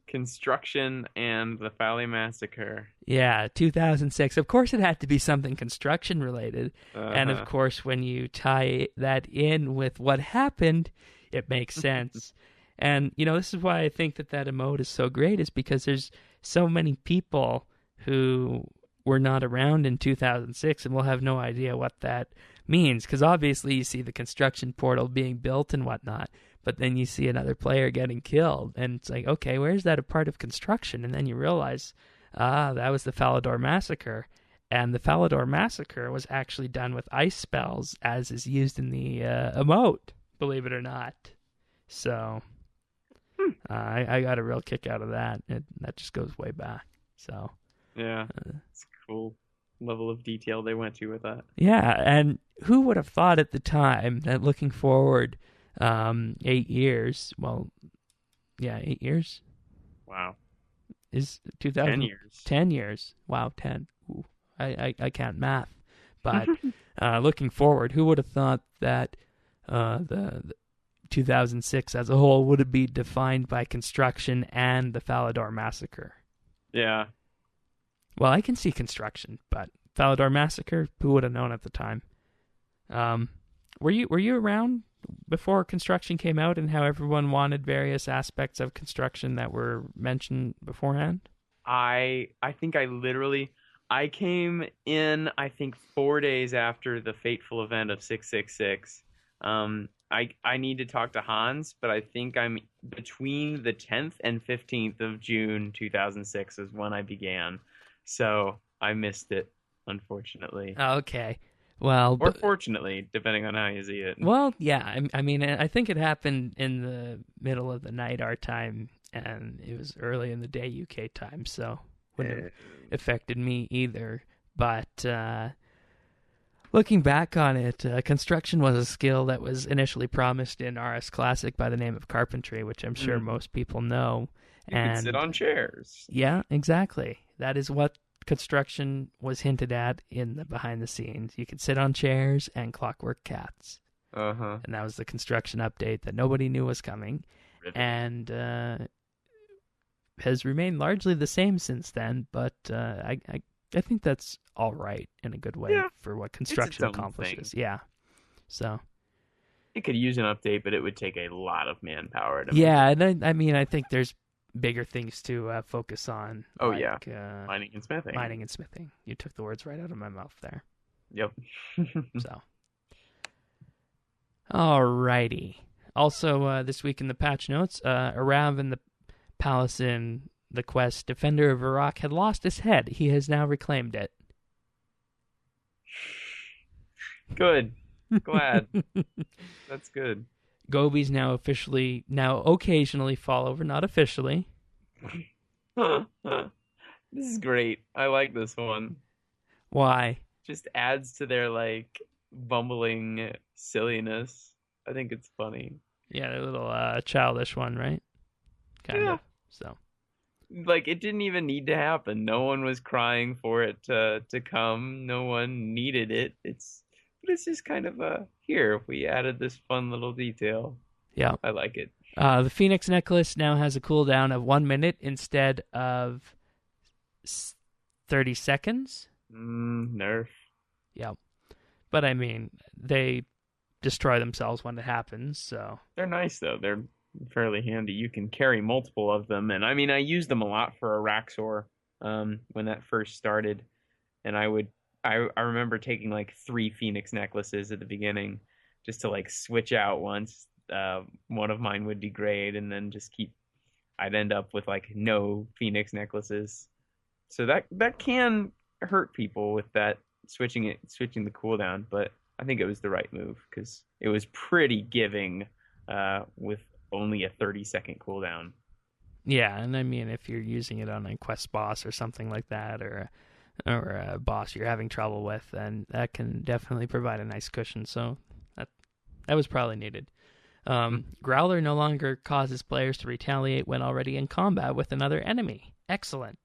construction and the Valley Massacre. Yeah, 2006. Of course, it had to be something construction related. And of Uh-huh. course, when you tie that in with what happened, it makes sense. And, this is why I think that emote is so great, is because there's so many people who were not around in 2006 and will have no idea what that means. Because obviously, you see the construction portal being built and whatnot, but then you see another player getting killed. And it's like, okay, where's that a part of construction? And then you realize, that was the Falador Massacre. And the Falador Massacre was actually done with ice spells, as is used in the emote, believe it or not. So Hmm. I got a real kick out of that. That just goes way back. So Yeah. It's a cool level of detail they went to with that. yeah, and who would have thought at the time that looking forward 8 years, well, yeah, 8 years Wow. is 10 2010 years. years. Wow, 10. Ooh, I can't math. But looking forward, who would have thought that the 2006 as a whole would be defined by construction and the Falador Massacre? Yeah. Well, I can see construction, but Falador Massacre, who would have known at the time? Were you around before construction came out and how everyone wanted various aspects of construction that were mentioned beforehand? I think I came in I think 4 days after the fateful event of 666. I need to talk to Hans, but I think I'm between the 10th and 15th of June 2006 is when I began. So I missed it, unfortunately. Okay. Well, Or fortunately, depending on how you see it. yeah. I mean, I think it happened in the middle of the night our time, and it was early in the day UK time, so wouldn't have Eh, affected me either. But looking back on it, construction was a skill that was initially promised in RS Classic by the name of carpentry, which I'm sure mm. most people know. You could sit And on chairs. yeah, exactly. That is what construction was hinted at in the behind the scenes. You could sit on chairs and clockwork cats. Uh-huh. And that was the construction update that nobody knew was coming. Riveting. And has remained largely the same since then, but I think that's all right in a good way Yeah, for what it's its construction own thing. accomplishes. Yeah. So It could use an update, but it would take a lot of manpower to make yeah, it. and I mean I think there's bigger things to focus on, Oh yeah, like mining and smithing. mining and smithing. You took the words right out of my mouth there. Yep. So alrighty. Also, this week in the patch notes, Arav in the palace in the quest, Defender of Iraq, had lost his head. He has now reclaimed it. Good. Glad. That's good. Gobies now occasionally fall over, not officially. This is great. I like this one. Why? Just adds to their like bumbling silliness. I think it's funny. Yeah, a little childish one, right? Kind Yeah. of. So Like it didn't even need to happen. No one was crying for it to come. No one needed it. It's just kind of here we added this fun little detail. yeah. I like it. The Phoenix necklace now has a cooldown of 1 minute instead of 30 seconds. Nerf. Yeah. But I mean, they destroy themselves when it happens, so. They're nice though. They're fairly handy. You can carry multiple of them, and I mean I used them a lot for Araxor when that first started, and I remember taking like 3 Phoenix necklaces at the beginning just to like switch out once one of mine would degrade, and then just keep. I'd end up with like no Phoenix necklaces, so that can hurt people with that switching the cooldown, but I think it was the right move because it was pretty giving with only a 30-second cooldown. Yeah, and I mean, if you're using it on a quest boss or something like that, or a boss you're having trouble with, then that can definitely provide a nice cushion. So that was probably needed. Growler no longer causes players to retaliate when already in combat with another enemy. Excellent.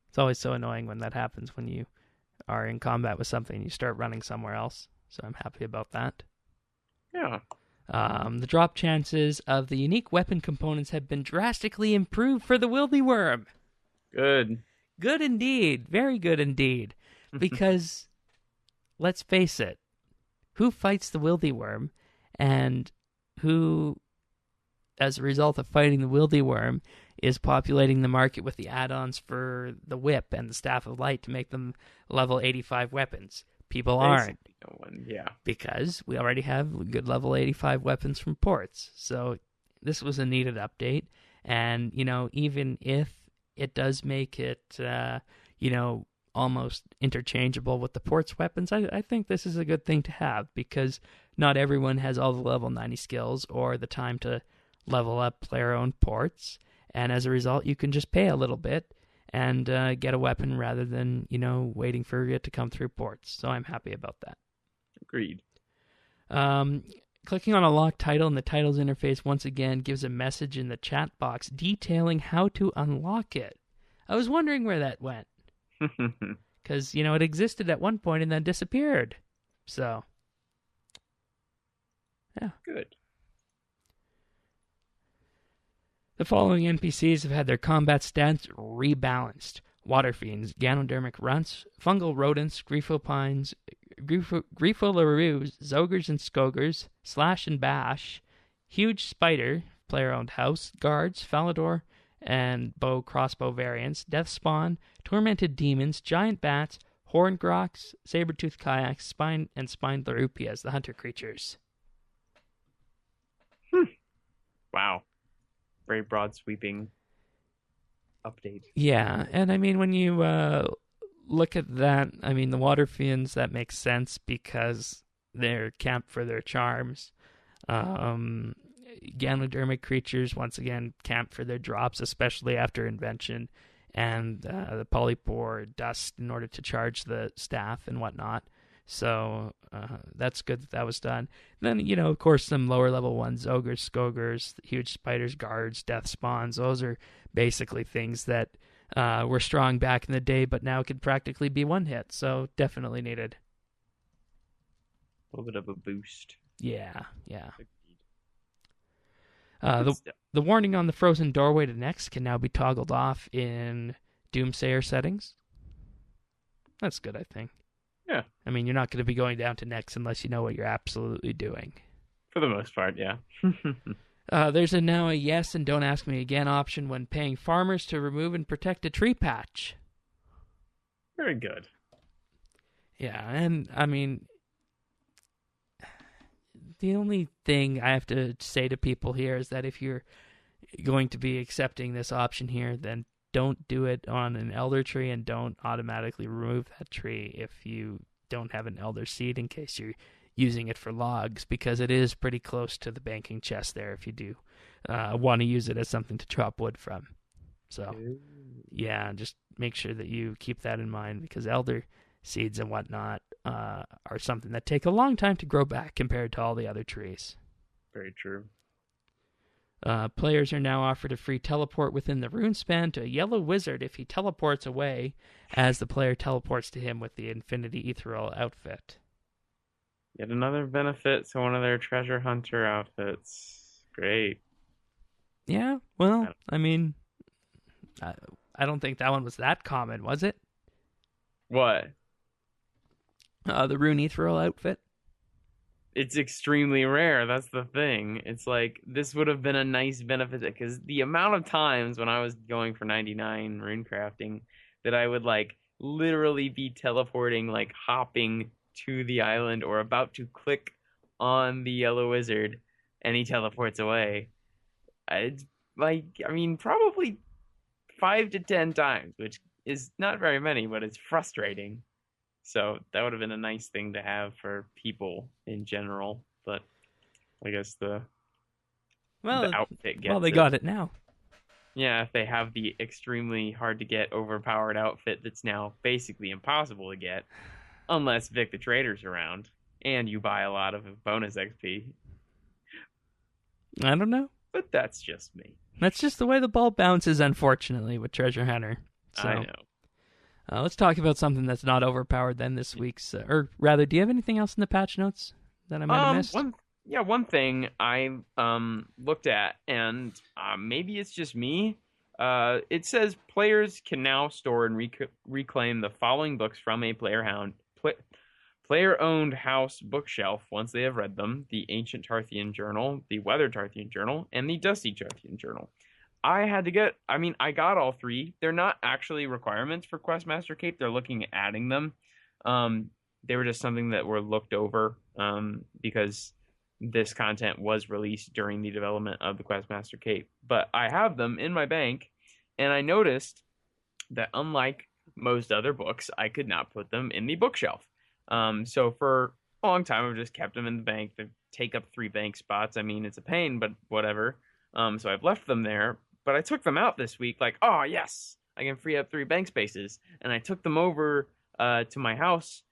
It's always so annoying when that happens, when you are in combat with something and you start running somewhere else. So I'm happy about that. Yeah. The drop chances of the unique weapon components have been drastically improved for the Wildy Worm. Good. Good indeed. Very good indeed. Because, let's face it, who fights the Wildy Worm, and who, as a result of fighting the Wildy Worm, is populating the market with the add-ons for the Whip and the Staff of Light to make them level 85 weapons? People aren't. No one, yeah. Because we already have good level 85 weapons from ports. So this was a needed update. And, even if it does make it, almost interchangeable with the ports weapons, I think this is a good thing to have, because not everyone has all the level 90 skills or the time to level up player-owned ports. And as a result, you can just pay a little bit and get a weapon rather than, waiting for it to come through ports. So I'm happy about that. Agreed. Clicking on a locked title in the titles interface once again gives a message in the chat box detailing how to unlock it. I was wondering where that went. Because, it existed at one point and then disappeared. So, yeah. Good. The following NPCs have had their combat stats rebalanced. Water fiends, ganodermic runts, fungal rodents, griffopines, griffolaroos, zogres and skogres, slash and bash, huge spider, player-owned house, guards, falador, and bow crossbow variants, death spawn, tormented demons, giant bats, horned groks, saber-toothed kayaks, spined larupias, the hunter creatures. Wow. Very broad sweeping update. Yeah, and I mean, when you look at that, I mean, the water fiends, that makes sense because they're camped for their charms. Ganodermic creatures, once again, camp for their drops, especially after invention, and the polypore dust in order to charge the staff and whatnot. So that's good that was done. And then, of course, some lower level ones, ogres, skogres, huge spiders, guards, death spawns. Those are basically things that were strong back in the day, but now could practically be one hit. So definitely needed. A little bit of a boost. Yeah. Good stuff. The warning on the frozen doorway to next can now be toggled off in Doomsayer settings. That's good, I think. Yeah. I mean, you're not going to be going down to next unless you know what you're absolutely doing. For the most part, yeah. There's now a yes and don't ask me again option when paying farmers to remove and protect a tree patch. Very good. Yeah, and I mean, the only thing I have to say to people here is that if you're going to be accepting this option here, then don't do it on an elder tree, and don't automatically remove that tree if you don't have an elder seed, in case you're using it for logs, because it is pretty close to the banking chest there if you do want to use it as something to chop wood from. So, yeah, just make sure that you keep that in mind, because elder seeds and whatnot are something that take a long time to grow back compared to all the other trees. Very true. Players are now offered a free teleport within the rune span to a yellow wizard if he teleports away, as the player teleports to him with the Infinity Ethereal outfit. Yet another benefit to one of their treasure hunter outfits. Great. Yeah, well, I mean, I don't think that one was that common, was it? What? The rune ethereal outfit? It's extremely rare. That's the thing. It's like, this would have been a nice benefit, because the amount of times when I was going for 99 rune crafting that I would like literally be teleporting, like hopping to the island or about to click on the yellow wizard and he teleports away. It's like, I mean, probably 5 to 10 times, which is not very many, but it's frustrating. So that would have been a nice thing to have for people in general, but I guess the outfit gets they got it now. Yeah, if they have the extremely hard to get overpowered outfit that's now basically impossible to get, unless Vic the Trader's around and you buy a lot of bonus XP. I don't know. But that's just me. That's just the way the ball bounces, unfortunately, with Treasure Hunter. So, I know. Let's talk about something that's not overpowered then this week's, or rather, do you have anything else in the patch notes that I might have missed? One thing I looked at, and maybe it's just me. It says players can now store and reclaim the following books from a player-owned house bookshelf once they have read them: the Ancient Tarthian Journal, the Weathered Tarthian Journal, and the Dusty Tarthian Journal. I got all three. They're not actually requirements for Questmaster Cape. They're looking at adding them. They were just something that were looked over because this content was released during the development of the Questmaster Cape. But I have them in my bank, and I noticed that unlike most other books, I could not put them in the bookshelf. So for a long time, I've just kept them in the bank. They take up 3 bank spots. I mean, it's a pain, but whatever. So I've left them there. But I took them out this week, like, oh, yes, I can free up 3 bank spaces. And I took them over to my house,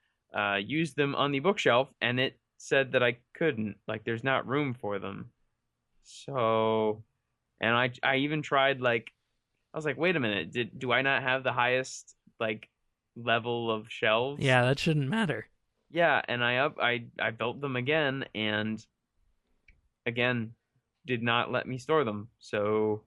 used them on the bookshelf, and it said that I couldn't. Like, there's not room for them. So, and I even tried, like, I was like, wait a minute, do I not have the highest, like, level of shelves? Yeah, that shouldn't matter. Yeah, and I built them again, and again, did not let me store them. So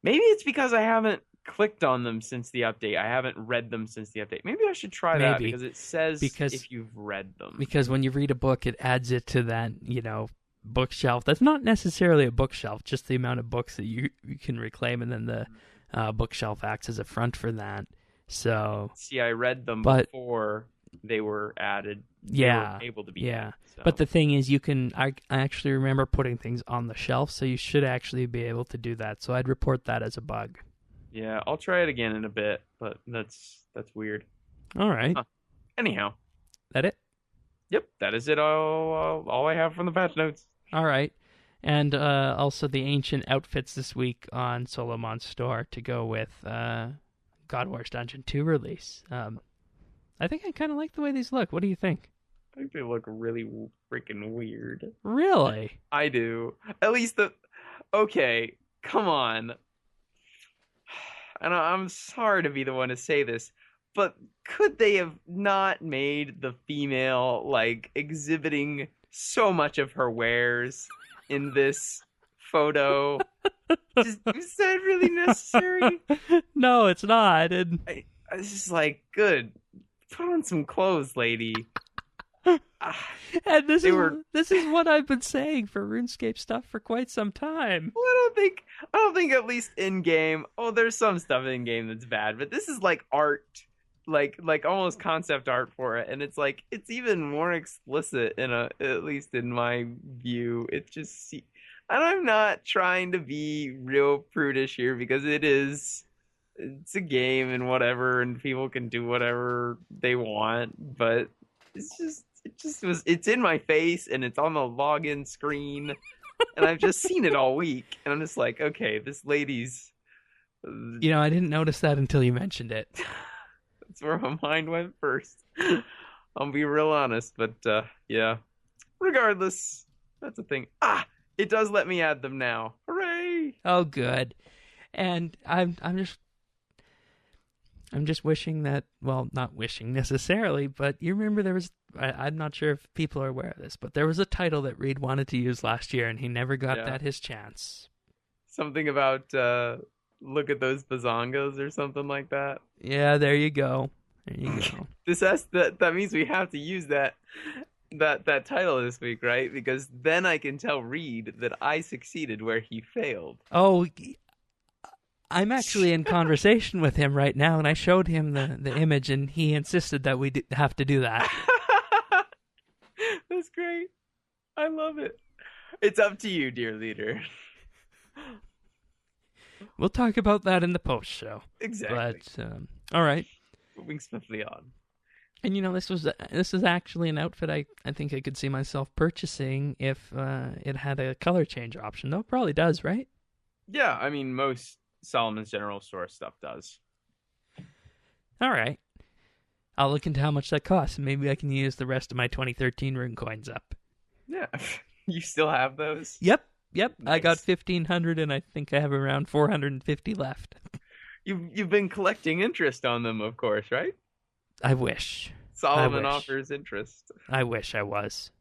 maybe it's because I haven't clicked on them since the update. I haven't read them since the update. Maybe I should try that because it says if you've read them. Because when you read a book, it adds it to that, bookshelf. That's not necessarily a bookshelf, just the amount of books that you can reclaim, and then the bookshelf acts as a front for that. So see, I read them before they were added. They were able to be added, so. But the thing is, I actually remember putting things on the shelf, so you should actually be able to do that. So I'd report that as a bug. Yeah, I'll try it again in a bit, but that's weird. All right. Anyhow. That it? Yep, that is it. All I have from the patch notes. All right. And also the ancient outfits this week on Solomon's store to go with God Wars Dungeon 2 release. I think I kind of like the way these look. What do you think? I think they look really freaking weird. Really? I do. At least okay, come on. And I'm sorry to be the one to say this, but could they have not made the female, like, exhibiting so much of her wares in this photo? Is that really necessary? No, it's not. And I was just like, good. Put on some clothes, lady. And this is what I've been saying for RuneScape stuff for quite some time. Well, I don't think at least in game. Oh, there's some stuff in game that's bad, but this is like art, like almost concept art for it, and it's like it's even more explicit at least in my view. It just and I'm not trying to be real prudish here because it's a game and whatever, and people can do whatever they want, but it's in my face and it's on the login screen and I've just seen it all week and I'm just like, okay, this lady's I didn't notice that until you mentioned it. That's where my mind went first. I'll be real honest, but yeah, regardless, that's a thing. It does let me add them now. Hooray! Oh, good. And I'm just wishing that, well, not wishing necessarily, but you remember I'm not sure if people are aware of this, but there was a title that Reed wanted to use last year, and he never got his chance. Something about, look at those Bazongas or something like that. Yeah, there you go. That means we have to use that title this week, right? Because then I can tell Reed that I succeeded where he failed. Oh, I'm actually in conversation with him right now, and I showed him the image, and he insisted that we have to do that. That's great. I love it. It's up to you, dear leader. We'll talk about that in the post show. Exactly. But all right. Moving swiftly on. And this is actually an outfit I think I could see myself purchasing if it had a color change option. Though it probably does, right? Yeah, I mean most Solomon's General Store stuff does. All right. I'll look into how much that costs, and maybe I can use the rest of my 2013 rune coins up. Yeah. You still have those? Yep, yep. I got Nice. 1,500, and I think I have around 450 left. You've been collecting interest on them, of course, right? I wish. I Solomon wish. offers interest. I wish I was.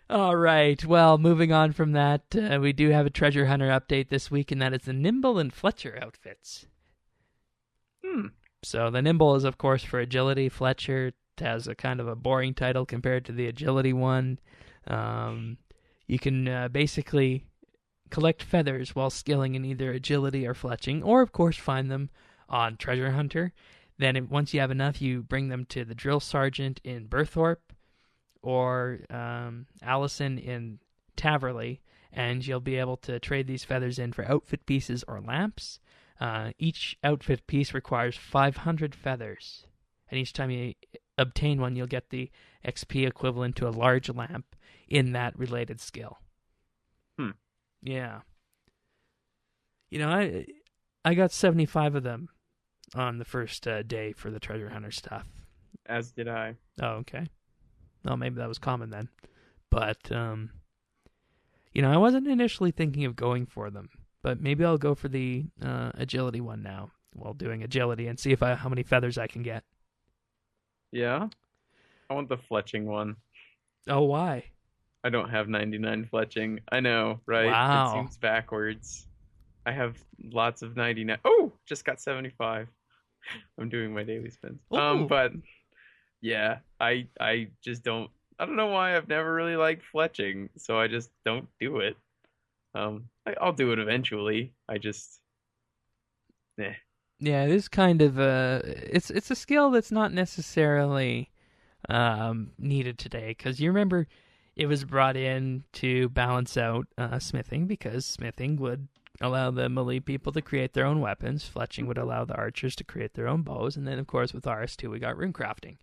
All right. Well, moving on from that, we do have a treasure hunter update this week, and that is the Nimble and Fletcher outfits. Hmm. So the Nimble is, of course, for agility. Fletcher has a kind of a boring title compared to the agility one. You can basically collect feathers while skilling in either agility or fletching, or, of course, find them on Treasure Hunter. Then once you have enough, you bring them to the drill sergeant in Burthorpe or Allison in Taverley, and you'll be able to trade these feathers in for outfit pieces or lamps. Each outfit piece requires 500 feathers, and each time you obtain one, you'll get the XP equivalent to a large lamp in that related skill. Yeah. I got 75 of them on the first day for the treasure hunter stuff. As did I. Oh, okay. Well, maybe that was common then. But, I wasn't initially thinking of going for them. But maybe I'll go for the agility one now while doing agility and see how many feathers I can get. Yeah? I want the fletching one. Oh, why? I don't have 99 fletching. I know, right? It Wow. seems backwards. I have lots of 99. Oh, just got 75. I'm doing my daily spins. Ooh. But yeah, I just don't. I don't know why I've never really liked fletching, so I just don't do it. I'll do it eventually. I just, eh. Yeah, it is kind of it's a skill that's not necessarily needed today, because you remember it was brought in to balance out smithing, because smithing would allow the melee people to create their own weapons, fletching would allow the archers to create their own bows, and then of course with RS2 we got runecrafting.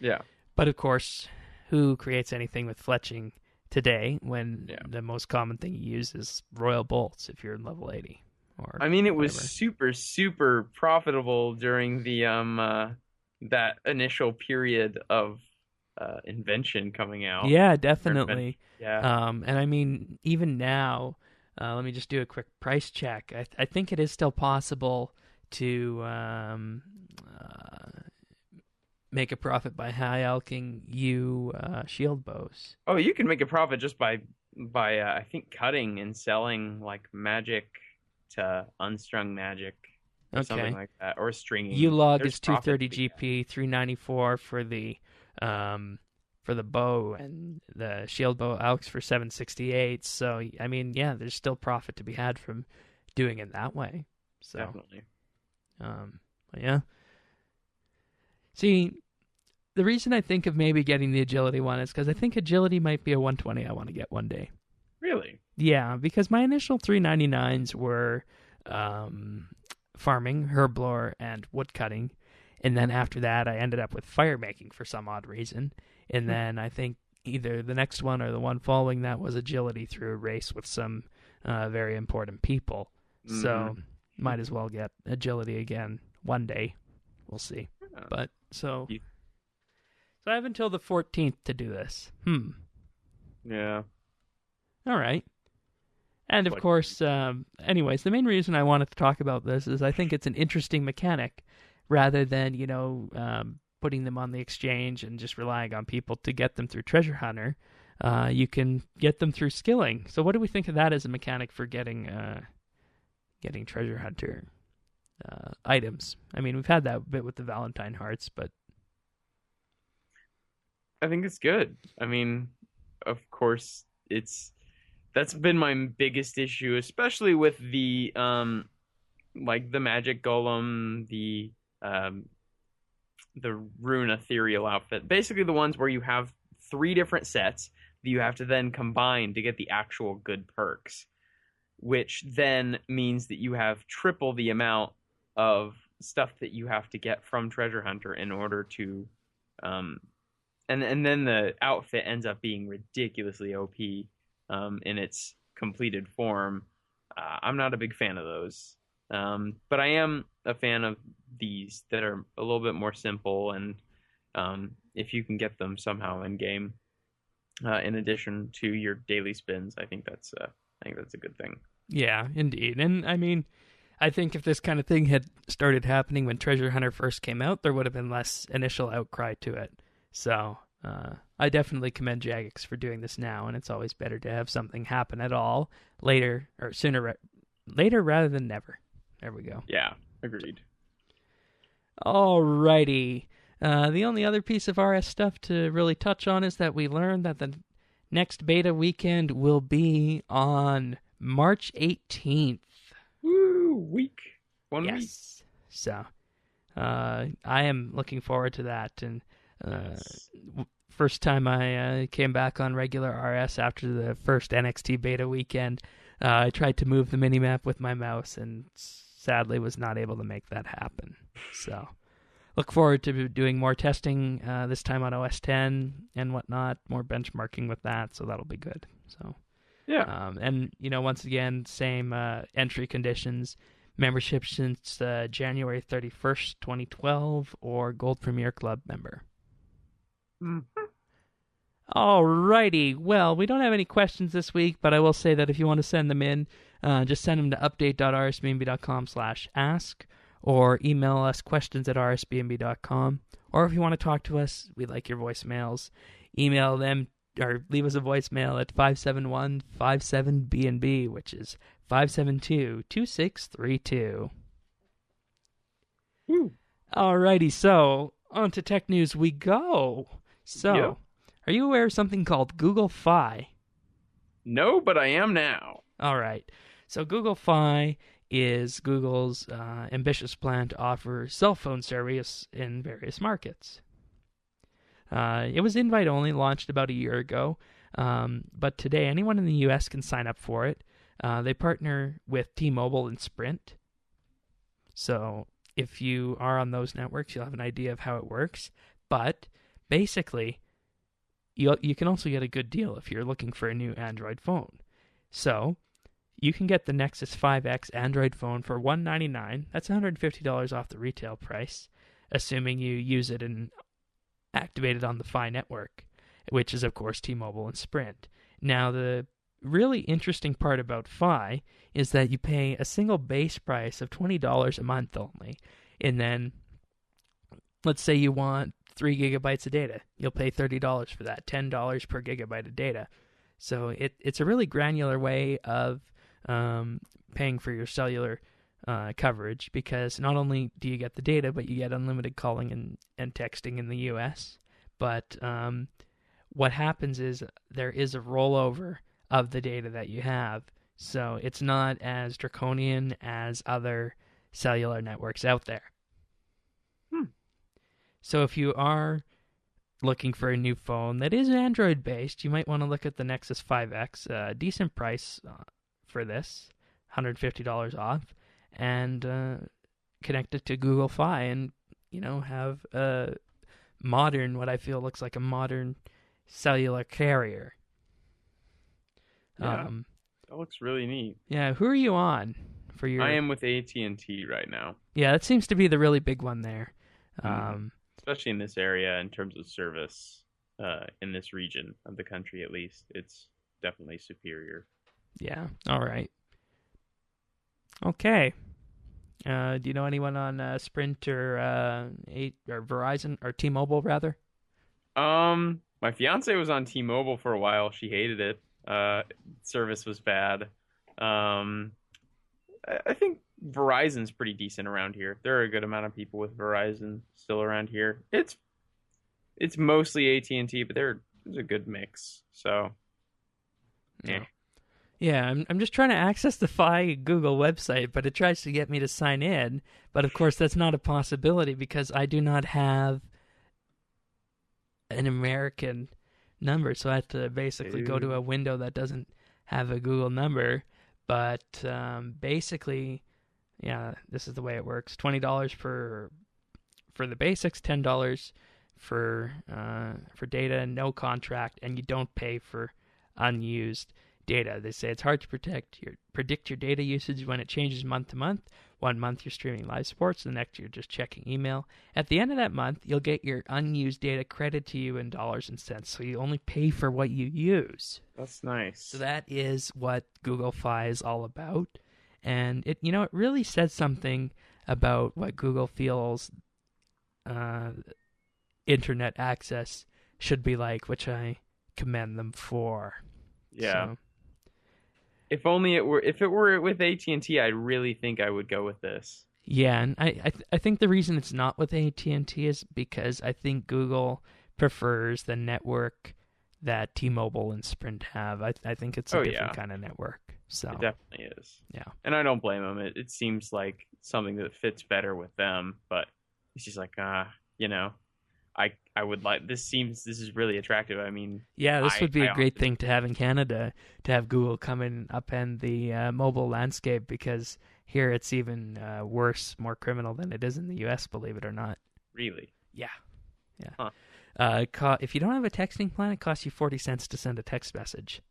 Yeah. But of course, who creates anything with fletching today when the most common thing you use is royal bolts if you're in level 80? Or I mean, it was whatever. super, super profitable during the that initial period of invention coming out. Yeah, definitely. Yeah. And I mean, even now, let me just do a quick price check. I think it is still possible to make a profit by high alking shield bows. Oh, you can make a profit just by I think cutting and selling like magic to unstrung magic or something like that, or stringing. U-log There's is profit 230 to be GP, 394 for the bow, and the shield bow alks for 768. So I mean, yeah, there's still profit to be had from doing it that way. So definitely. but yeah. See, the reason I think of maybe getting the agility one is because I think agility might be a 120 I want to get one day. Really? Yeah, because my initial 399s were farming, herblore, and woodcutting. And then after that, I ended up with fire making for some odd reason. And then I think either the next one or the one following that was agility through a race with some very important people. Mm-hmm. So might as well get agility again one day. We'll see. Yeah. But so I have until the 14th to do this. Yeah. All right. And of course, anyways, the main reason I wanted to talk about this is I think it's an interesting mechanic rather than, putting them on the exchange and just relying on people to get them through Treasure Hunter. You can get them through skilling. So what do we think of that as a mechanic for getting Treasure Hunter items? I mean, we've had that bit with the Valentine Hearts, but I think it's good. I mean, of course, that's been my biggest issue, especially with the like the magic golem, the rune ethereal outfit. Basically the ones where you have 3 different sets that you have to then combine to get the actual good perks, which then means that you have triple the amount of stuff that you have to get from Treasure Hunter in order to and then the outfit ends up being ridiculously OP in its completed form. I'm not a big fan of those. But I am a fan of these that are a little bit more simple, and if you can get them somehow in game, in addition to your daily spins, I think that's a good thing. Yeah, indeed. And I mean, I think if this kind of thing had started happening when Treasure Hunter first came out, there would have been less initial outcry to it. So I definitely commend Jagex for doing this now, and it's always better to have something happen at all later or later rather than never. There we go. Yeah, agreed. Alrighty. The only other piece of RS stuff to really touch on is that we learned that the next beta weekend will be on March 18th. Woo, week. One week. Yes. So, I am looking forward to that. And Yes. first time I came back on regular RS after the first NXT beta weekend, I tried to move the minimap with my mouse and sadly was not able to make that happen. So, look forward to doing more testing this time on OS 10 and whatnot, more benchmarking with that, so that'll be good. So, Yeah. and, once again, same entry conditions, membership since January 31st, 2012, or Gold Premier Club member. Mm-hmm. Alrighty, well, we don't have any questions this week, but I will say that if you want to send them in, just send them to update.rsbnb.com/ask, or email us questions@rsbnb.com. Or if you want to talk to us, we like your voicemails. Email them or leave us a voicemail at 571-57BNB, which is 572-2632. Woo. Alrighty, so on to tech news we go. So, Yeah. Are you aware of something called Google Fi? No, but I am now. All right. So Google Fi is Google's ambitious plan to offer cell phone service in various markets. It was invite only, launched about a year ago, but today anyone in the U.S. can sign up for it. They partner with T-Mobile and Sprint. So if you are on those networks, you'll have an idea of how it works. But basically, you can also get a good deal if you're looking for a new Android phone. So you can get the Nexus 5X Android phone for $199. That's $150 off the retail price, assuming you use it and activate it on the Fi network, which is, of course, T-Mobile and Sprint. Now, the really interesting part about Fi is that you pay a single base price of $20 a month only. And then, let's say you want 3 gigabytes of data. You'll pay $30 for that, $10 per gigabyte of data. So it's a really granular way of paying for your cellular coverage, because not only do you get the data, but you get unlimited calling and texting in the US. But what happens is there is a rollover of the data that you have. So it's not as draconian as other cellular networks out there. So if you are looking for a new phone that is Android-based, you might want to look at the Nexus 5X. Decent price for this, $150 off, and connect it to Google Fi and, have a modern, what I feel looks like a modern cellular carrier. Yeah, that looks really neat. Yeah, who are you on for your... I am with AT&T right now. Yeah, that seems to be the really big one there. Especially in this area, in terms of service, in this region of the country at least, it's definitely superior. Yeah, all right. Okay. Do you know anyone on Sprint or Verizon, or T-Mobile rather? My fiance was on T-Mobile for a while. She hated it. Service was bad. I think Verizon's pretty decent around here. There are a good amount of people with Verizon still around here. It's mostly AT&T, but there's a good mix. So, yeah. Yeah, I'm just trying to access the Fi Google website, but it tries to get me to sign in. But of course, that's not a possibility because I do not have an American number, so I have to basically go to a window that doesn't have a Google number. But basically, yeah, this is the way it works: $20 for the basics, $10 for data, no contract, and you don't pay for unused data. They say it's hard to predict your data usage when it changes month to month. 1 month you're streaming live sports, the next you're just checking email. At the end of that month, you'll get your unused data credited to you in dollars and cents, so you only pay for what you use. That's nice. So that is what Google Fi is all about. And it really says something about what Google feels internet access should be like, which I commend them for. Yeah. So, if it were with AT&T, I really think I would go with this. yeah, and I think the reason it's not with AT&T is because I think Google prefers the network that T-Mobile and Sprint have. I think it's a different kind of network. So it definitely is. Yeah. And I don't blame them. It seems like something that fits better with them, but it's just like, I would like, this is really attractive. I mean, yeah, this would be a great thing to have in Canada, to have Google come in upend the mobile landscape, because here it's even worse, more criminal than it is in the U.S., believe it or not. Really? Yeah. Huh. If you don't have a texting plan, it costs you 40 cents to send a text message.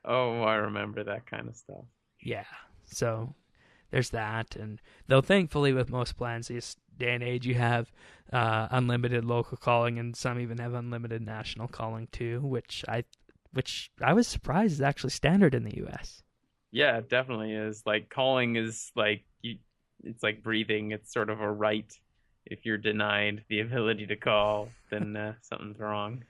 Oh, I remember that kind of stuff. Yeah, so there's that. And though thankfully with most plans this day and age you have unlimited local calling, and some even have unlimited national calling too, which I was surprised is actually standard in the U.S. Yeah, it definitely is. Like, calling is like it's like breathing. It's sort of a right. If you're denied the ability to call, then something's wrong.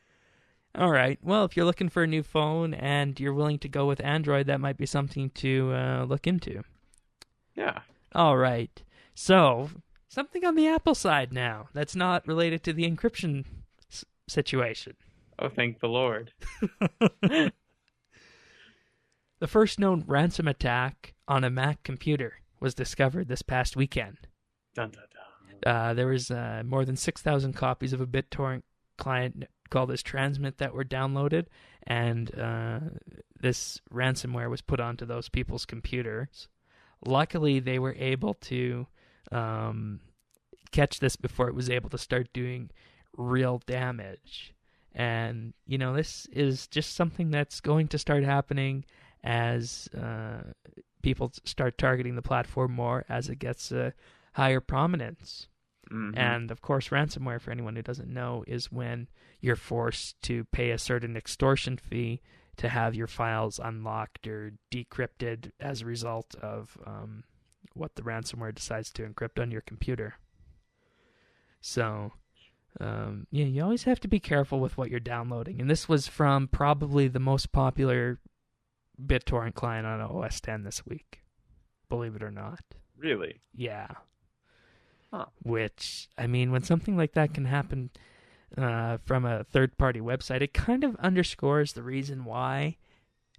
All right. Well, if you're looking for a new phone and you're willing to go with Android, that might be something to look into. Yeah. All right. So, something on the Apple side now that's not related to the encryption situation. Oh, thank the Lord. The first known ransom attack on a Mac computer was discovered this past weekend. Dun, dun, dun. There was more than 6,000 copies of a BitTorrent client called as Transmit that were downloaded, and this ransomware was put onto those people's computers. Luckily, they were able to catch this before it was able to start doing real damage. And, this is just something that's going to start happening as people start targeting the platform more, as it gets higher prominence. Mm-hmm. And, of course, ransomware, for anyone who doesn't know, is when you're forced to pay a certain extortion fee to have your files unlocked or decrypted as a result of what the ransomware decides to encrypt on your computer. So, you always have to be careful with what you're downloading. And this was from probably the most popular BitTorrent client on OS X this week, believe it or not. Really? Yeah. Huh. Which, I mean, when something like that can happen from a third-party website, it kind of underscores the reason why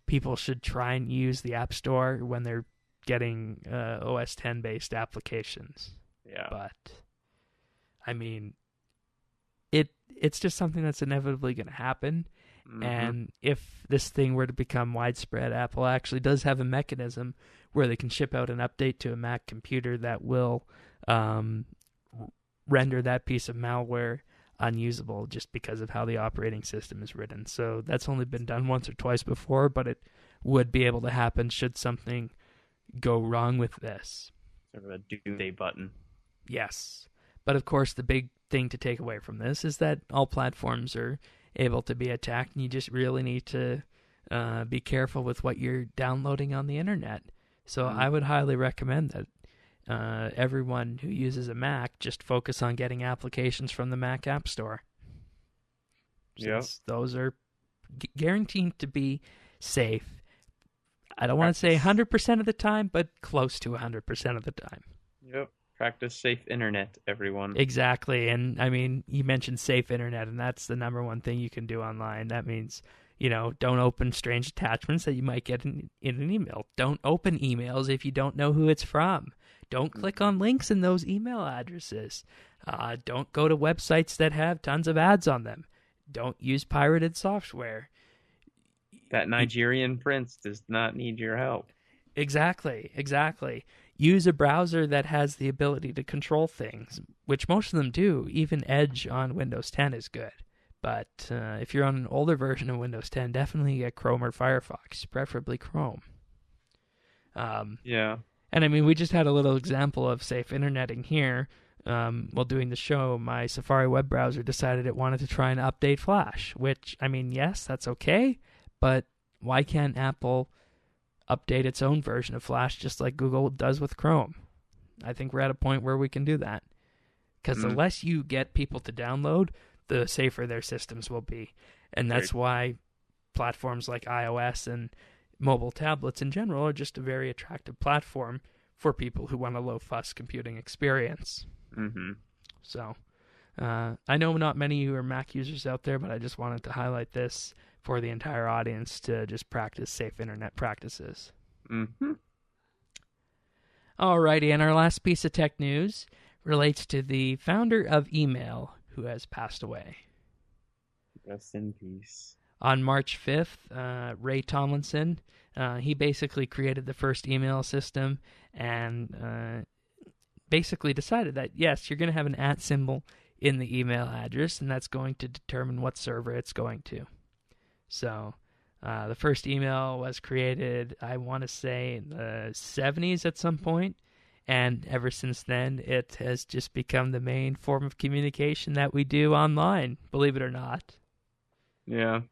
people should try and use the App Store when they're getting OS X-based applications. Yeah. But, I mean, it's just something that's inevitably going to happen. Mm-hmm. And if this thing were to become widespread, Apple actually does have a mechanism where they can ship out an update to a Mac computer that will render that piece of malware unusable just because of how the operating system is written. So that's only been done once or twice before, but it would be able to happen should something go wrong with this. Sort of a doomsday button. Yes. But of course, the big thing to take away from this is that all platforms are able to be attacked, and you just really need to be careful with what you're downloading on the internet. So I would highly recommend that everyone who uses a Mac just focus on getting applications from the Mac App Store. Since those are guaranteed to be safe. I don't want to say 100% of the time, but close to 100% of the time. Yep. Practice safe internet, everyone. Exactly. And, I mean, you mentioned safe internet, and that's the number one thing you can do online. That means, don't open strange attachments that you might get in an email. Don't open emails if you don't know who it's from. Don't click on links in those email addresses. Don't go to websites that have tons of ads on them. Don't use pirated software. That Nigerian prince does not need your help. Exactly. Use a browser that has the ability to control things, which most of them do. Even Edge on Windows 10 is good. But if you're on an older version of Windows 10, definitely get Chrome or Firefox, preferably Chrome. Yeah. And I mean, we just had a little example of safe interneting here. While doing the show, my Safari web browser decided it wanted to try and update Flash, which, I mean, yes, that's okay, but why can't Apple update its own version of Flash just like Google does with Chrome? I think we're at a point where we can do that. Because the less you get people to download, the safer their systems will be. And that's why platforms like iOS and mobile tablets in general are just a very attractive platform for people who want a low-fuss computing experience. Mm-hmm. So, I know not many of you are Mac users out there, but I just wanted to highlight this for the entire audience to just practice safe internet practices. Mm-hmm. Alrighty, and our last piece of tech news relates to the founder of email who has passed away. Rest in peace. On March 5th, Ray Tomlinson, he basically created the first email system and basically decided that, yes, you're going to have an @ symbol in the email address, and that's going to determine what server it's going to. So the first email was created, I want to say, in the 70s at some point, and ever since then, it has just become the main form of communication that we do online, believe it or not. Yeah.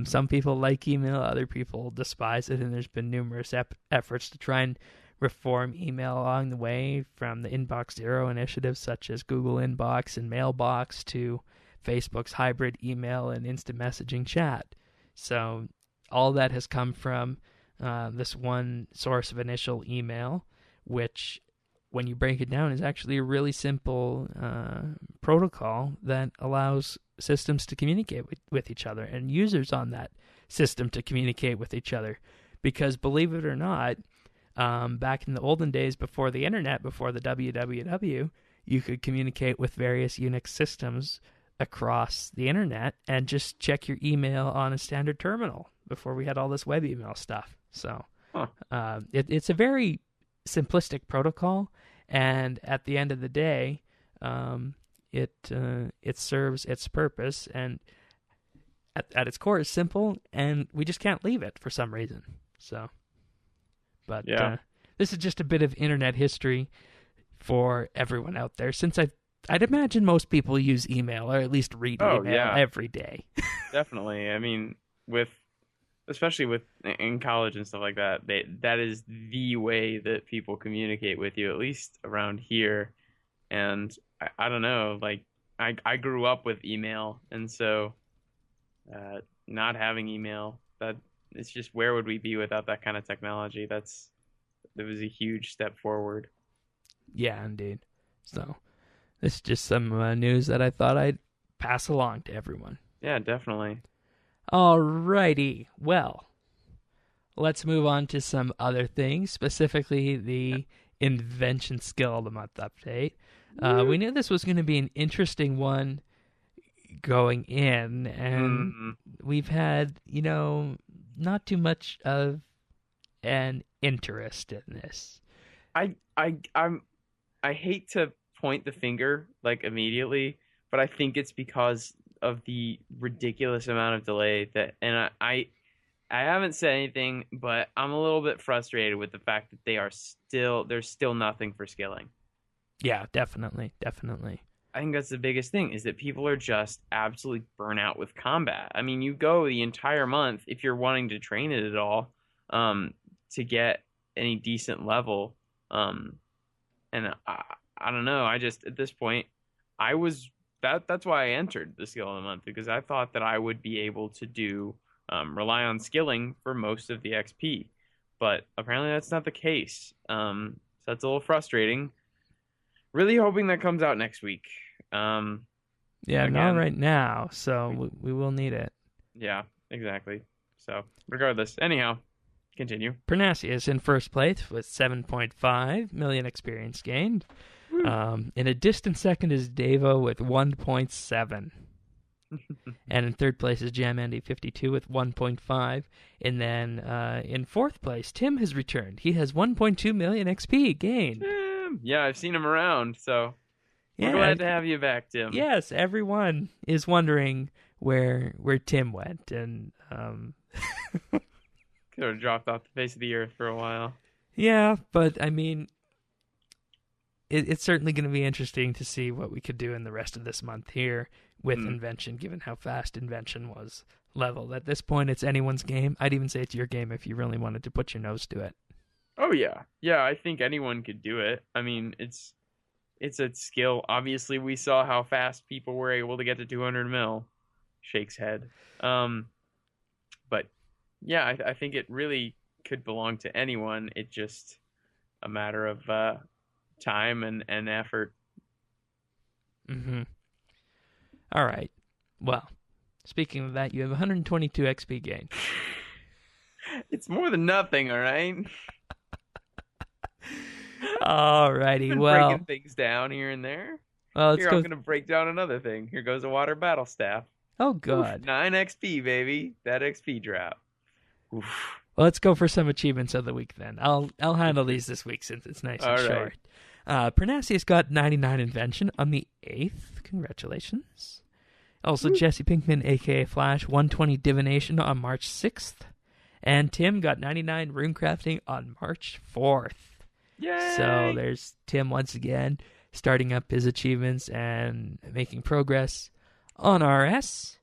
Some people like email, other people despise it, and there's been numerous efforts to try and reform email along the way, from the Inbox Zero initiatives such as Google Inbox and Mailbox to Facebook's hybrid email and instant messaging chat. So all that has come from this one source of initial email, which, when you break it down, is actually a really simple protocol that allows systems to communicate with each other and users on that system to communicate with each other. Because believe it or not, back in the olden days before the internet, before the www, you could communicate with various Unix systems across the internet and just check your email on a standard terminal before we had all this web email stuff. So it's a very simplistic protocol, and at the end of the day, it serves its purpose, and at its core is simple, and we just can't leave it for some reason. So, but this is just a bit of internet history for everyone out there, since I'd imagine most people use email, or at least read email every day. Definitely. I mean, especially in college and stuff like that, that is the way that people communicate with you, at least around here. And I don't know, like I grew up with email, and so not having email, that it's just, where would we be without that kind of technology? That was a huge step forward. Yeah, indeed. So this is just some news that I thought I'd pass along to everyone. Yeah, definitely. Alrighty, well, let's move on to some other things, specifically the Invention Skill of the Month update. We knew this was going to be an interesting one going in, and we've had, not too much of an interest in this. I hate to point the finger like immediately, but I think it's because of the ridiculous amount of delay and I haven't said anything, but I'm a little bit frustrated with the fact that there's still nothing for skilling. Yeah, definitely. I think that's the biggest thing, is that people are just absolutely burnt out with combat. I mean, you go the entire month, if you're wanting to train it at all, to get any decent level. And I don't know. I just, at this point, that's why I entered the skill of the month, because I thought that I would be able to do, rely on skilling for most of the XP. But apparently that's not the case. So that's a little frustrating. Really hoping that comes out next week. Not right now, so we will need it. Yeah, exactly. So, regardless. Anyhow, continue. Parnassia is in first place with 7.5 million experience gained. In a distant second is Devo with 1.7. And in third place is JamAndy52 with 1.5. And then in fourth place, Tim has returned. He has 1.2 million XP gained. Yeah, I've seen him around, so we're glad to have you back, Tim. Yes, everyone is wondering where Tim went, and Could have dropped off the face of the earth for a while. yeah, but I mean, it's certainly going to be interesting to see what we could do in the rest of this month here with Invention, given how fast Invention was leveled. At this point, it's anyone's game. I'd even say it's your game if you really wanted to put your nose to it. Oh yeah, yeah. I think anyone could do it. I mean, it's a skill. Obviously, we saw how fast people were able to get to 200 mil. Shakes head. But yeah, I think it really could belong to anyone. It's just a matter of time and effort. Mm-hmm. All right. Well, speaking of that, you have 122 XP gain. It's more than nothing, all right? Alrighty, well, breaking things down here and there. Well, here, I'm gonna break down another thing. Here goes a water battle staff. Oh, God. Oof, 9 XP, baby. That XP drop. Oof. Well, let's go for some achievements of the week then. I'll handle these this week since it's nice and short. Pernasius got 99 Invention on the 8th. Congratulations. Also, Jesse Pinkman, a.k.a. Flash, 120 Divination on March 6th. And Tim got 99 Runecrafting on March 4th. Yay! So there's Tim once again starting up his achievements and making progress on RS.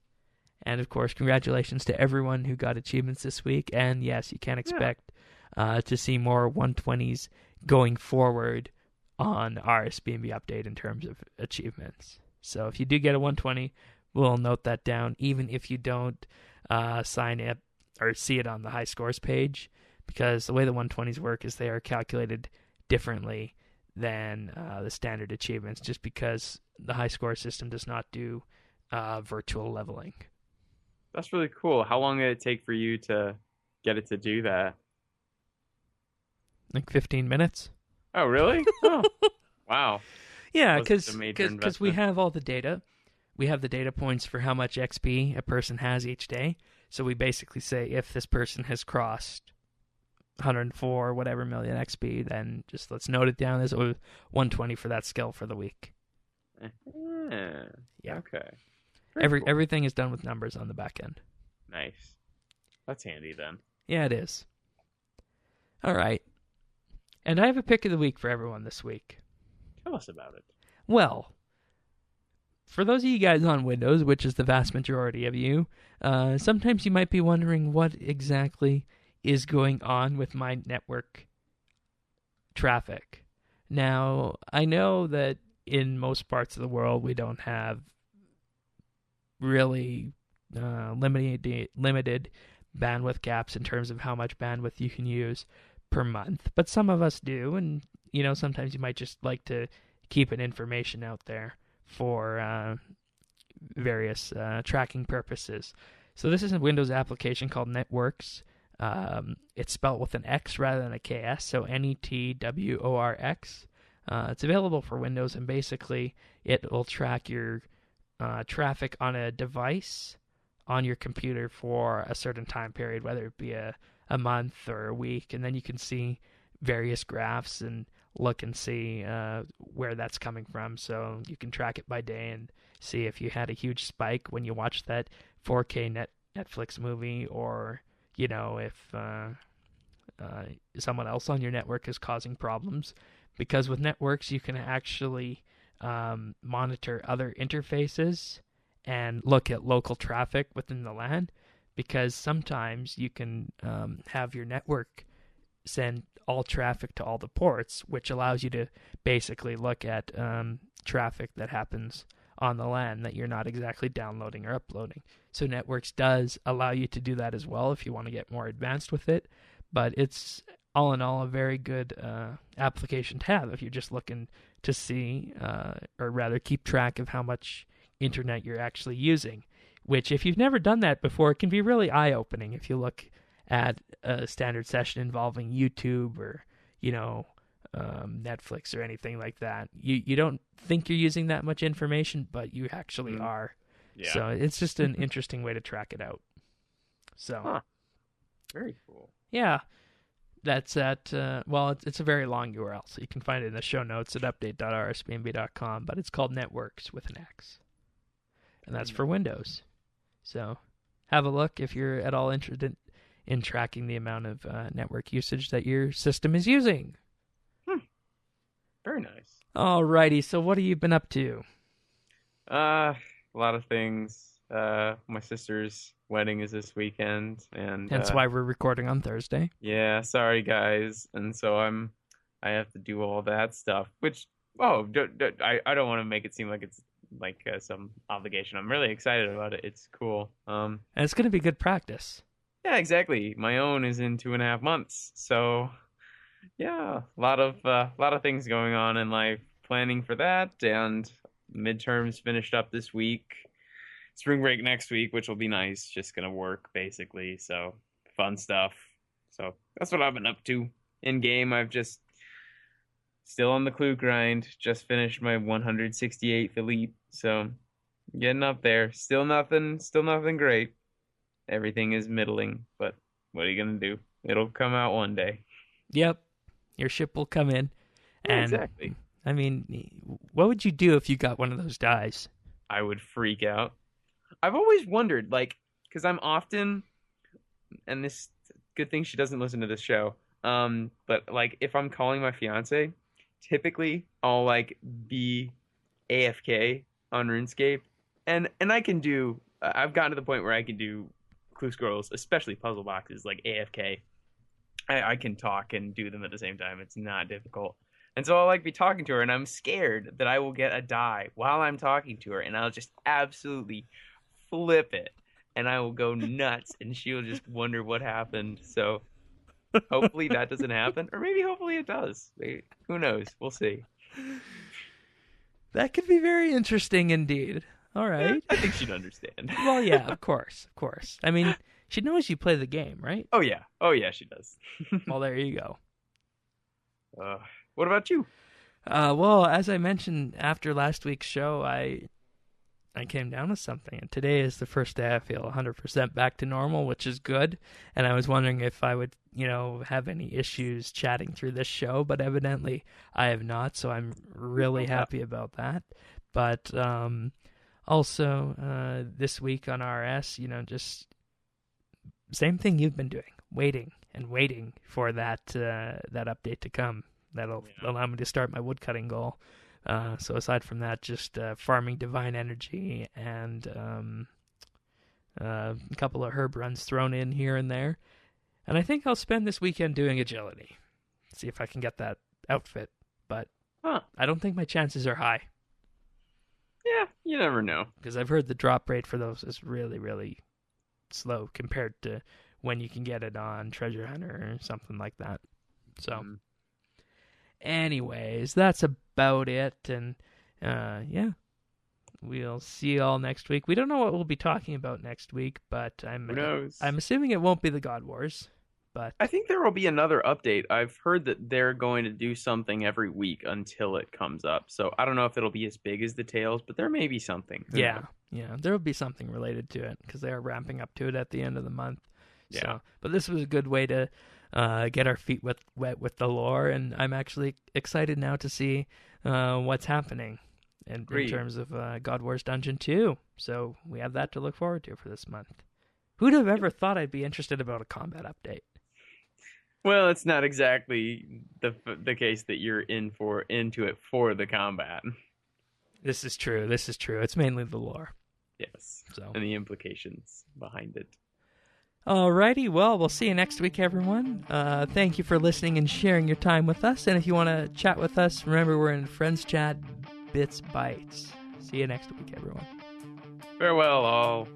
And, of course, congratulations to everyone who got achievements this week. And, yes, you can expect to see more 120s going forward on RSBANDB update in terms of achievements. So if you do get a 120, we'll note that down, even if you don't sign up or see it on the high scores page, because the way the 120s work is they are calculated differently than the standard achievements, just because the high score system does not do virtual leveling. That's really cool. How long did it take for you to get it to do that? Like 15 minutes. Oh, really? Oh, wow. Yeah, because we have all the data. We have the data points for how much XP a person has each day. So we basically say if this person has crossed 104 whatever million XP, then just let's note it down as 120 for that skill for the week. Yeah. Okay. Everything is done with numbers on the back end. Nice. That's handy then. Yeah, it is. All right. And I have a pick of the week for everyone this week. Tell us about it. Well, for those of you guys on Windows, which is the vast majority of you, sometimes you might be wondering what exactly is going on with my network traffic. Now, I know that in most parts of the world we don't have really limited bandwidth caps in terms of how much bandwidth you can use per month, but some of us do, and sometimes you might just like to keep an information out there for various tracking purposes. So this is a Windows application called Networks. It's spelled with an X rather than a KS, so NETWORX. It's available for Windows, and basically it will track your traffic on a device on your computer for a certain time period, whether it be a month or a week, and then you can see various graphs and look and see where that's coming from. So you can track it by day and see if you had a huge spike when you watched that 4K Netflix movie, or if someone else on your network is causing problems. Because with networks, you can actually monitor other interfaces and look at local traffic within the LAN, because sometimes you can have your network send all traffic to all the ports, which allows you to basically look at traffic that happens on the LAN that you're not exactly downloading or uploading. So Networks does allow you to do that as well if you want to get more advanced with it, but it's all in all a very good application to have if you're just looking to see, or rather keep track of how much internet you're actually using, which if you've never done that before, it can be really eye-opening if you look at a standard session involving YouTube or, Netflix or anything like that. You don't think you're using that much information, but you actually are. Yeah. So it's just an interesting way to track it out. So, very cool. Yeah. That's at, it's a very long URL, so you can find it in the show notes at update.rsbnb.com, but it's called Networks with an X. And that's for Windows. So have a look if you're at all interested in tracking the amount of network usage that your system is using. Very nice. Alrighty, so what have you been up to? A lot of things. My sister's wedding is this weekend, and Hence why we're recording on Thursday. yeah, sorry guys. And so I have to do all that stuff, which I don't want to make it seem like it's like some obligation. I'm really excited about it. It's cool. And it's going to be good practice. Yeah, exactly. My own is in 2.5 months, so yeah, a lot of things going on in life. Planning for that, and midterms finished up this week. Spring break next week, which will be nice. Just gonna work basically, so fun stuff. So that's what I've been up to. In game, I've just still on the clue grind. Just finished my 168th elite, so getting up there. Still nothing great. Everything is middling, but what are you gonna do? It'll come out one day. Yep, your ship will come in. Yeah, exactly. I mean, what would you do if you got one of those dies? I would freak out. I've always wondered, like, because I'm often, and this good thing she doesn't listen to this show. But like, if I'm calling my fiance, typically I'll like be AFK on RuneScape, and I can do. I've gotten to the point where I can do clue scrolls, especially puzzle boxes, like AFK. I can talk and do them at the same time. It's not difficult. And so I'll like be talking to her, and I'm scared that I will get a die while I'm talking to her, and I'll just absolutely flip it, and I will go nuts, and she'll just wonder what happened. So hopefully that doesn't happen, or maybe hopefully it does. Who knows? We'll see. That could be very interesting indeed. All right. I think she'd understand. Well, yeah, of course. I mean, she knows you play the game, right? Oh yeah, she does. Well, there you go. What about you? Well, as I mentioned after last week's show, I came down with something, and today is the first day I feel 100% back to normal, which is good. And I was wondering if I would, have any issues chatting through this show, but evidently I have not, so I'm really happy about that. But also this week on RS, just same thing you've been doing, waiting for that update to come. That'll allow me to start my woodcutting goal. So aside from that, just farming divine energy and a couple of herb runs thrown in here and there. And I think I'll spend this weekend doing agility. See if I can get that outfit. But I don't think my chances are high. Yeah, you never know. Because I've heard the drop rate for those is really, really slow compared to when you can get it on Treasure Hunter or something like that. So, anyways, that's about it. And, we'll see you all next week. We don't know what we'll be talking about next week, but who knows? I'm assuming it won't be the God Wars. But I think there will be another update. I've heard that they're going to do something every week until it comes up. So I don't know if it'll be as big as the Tales, but there may be something. Yeah, there will be something related to it because they are ramping up to it at the end of the month. Yeah. So, but this was a good way to get our feet wet with the lore, and I'm actually excited now to see what's happening in terms of God Wars Dungeon 2. So we have that to look forward to for this month. Who'd have ever thought I'd be interested about a combat update? Well, it's not exactly the case that you're into it for the combat. This is true. It's mainly the lore. Yes. So and the implications behind it. Alrighty, well, we'll see you next week, everyone. Thank you for listening and sharing your time with us. And if you want to chat with us, remember we're in Friends Chat Bits Bytes. See you next week, everyone. Farewell, all.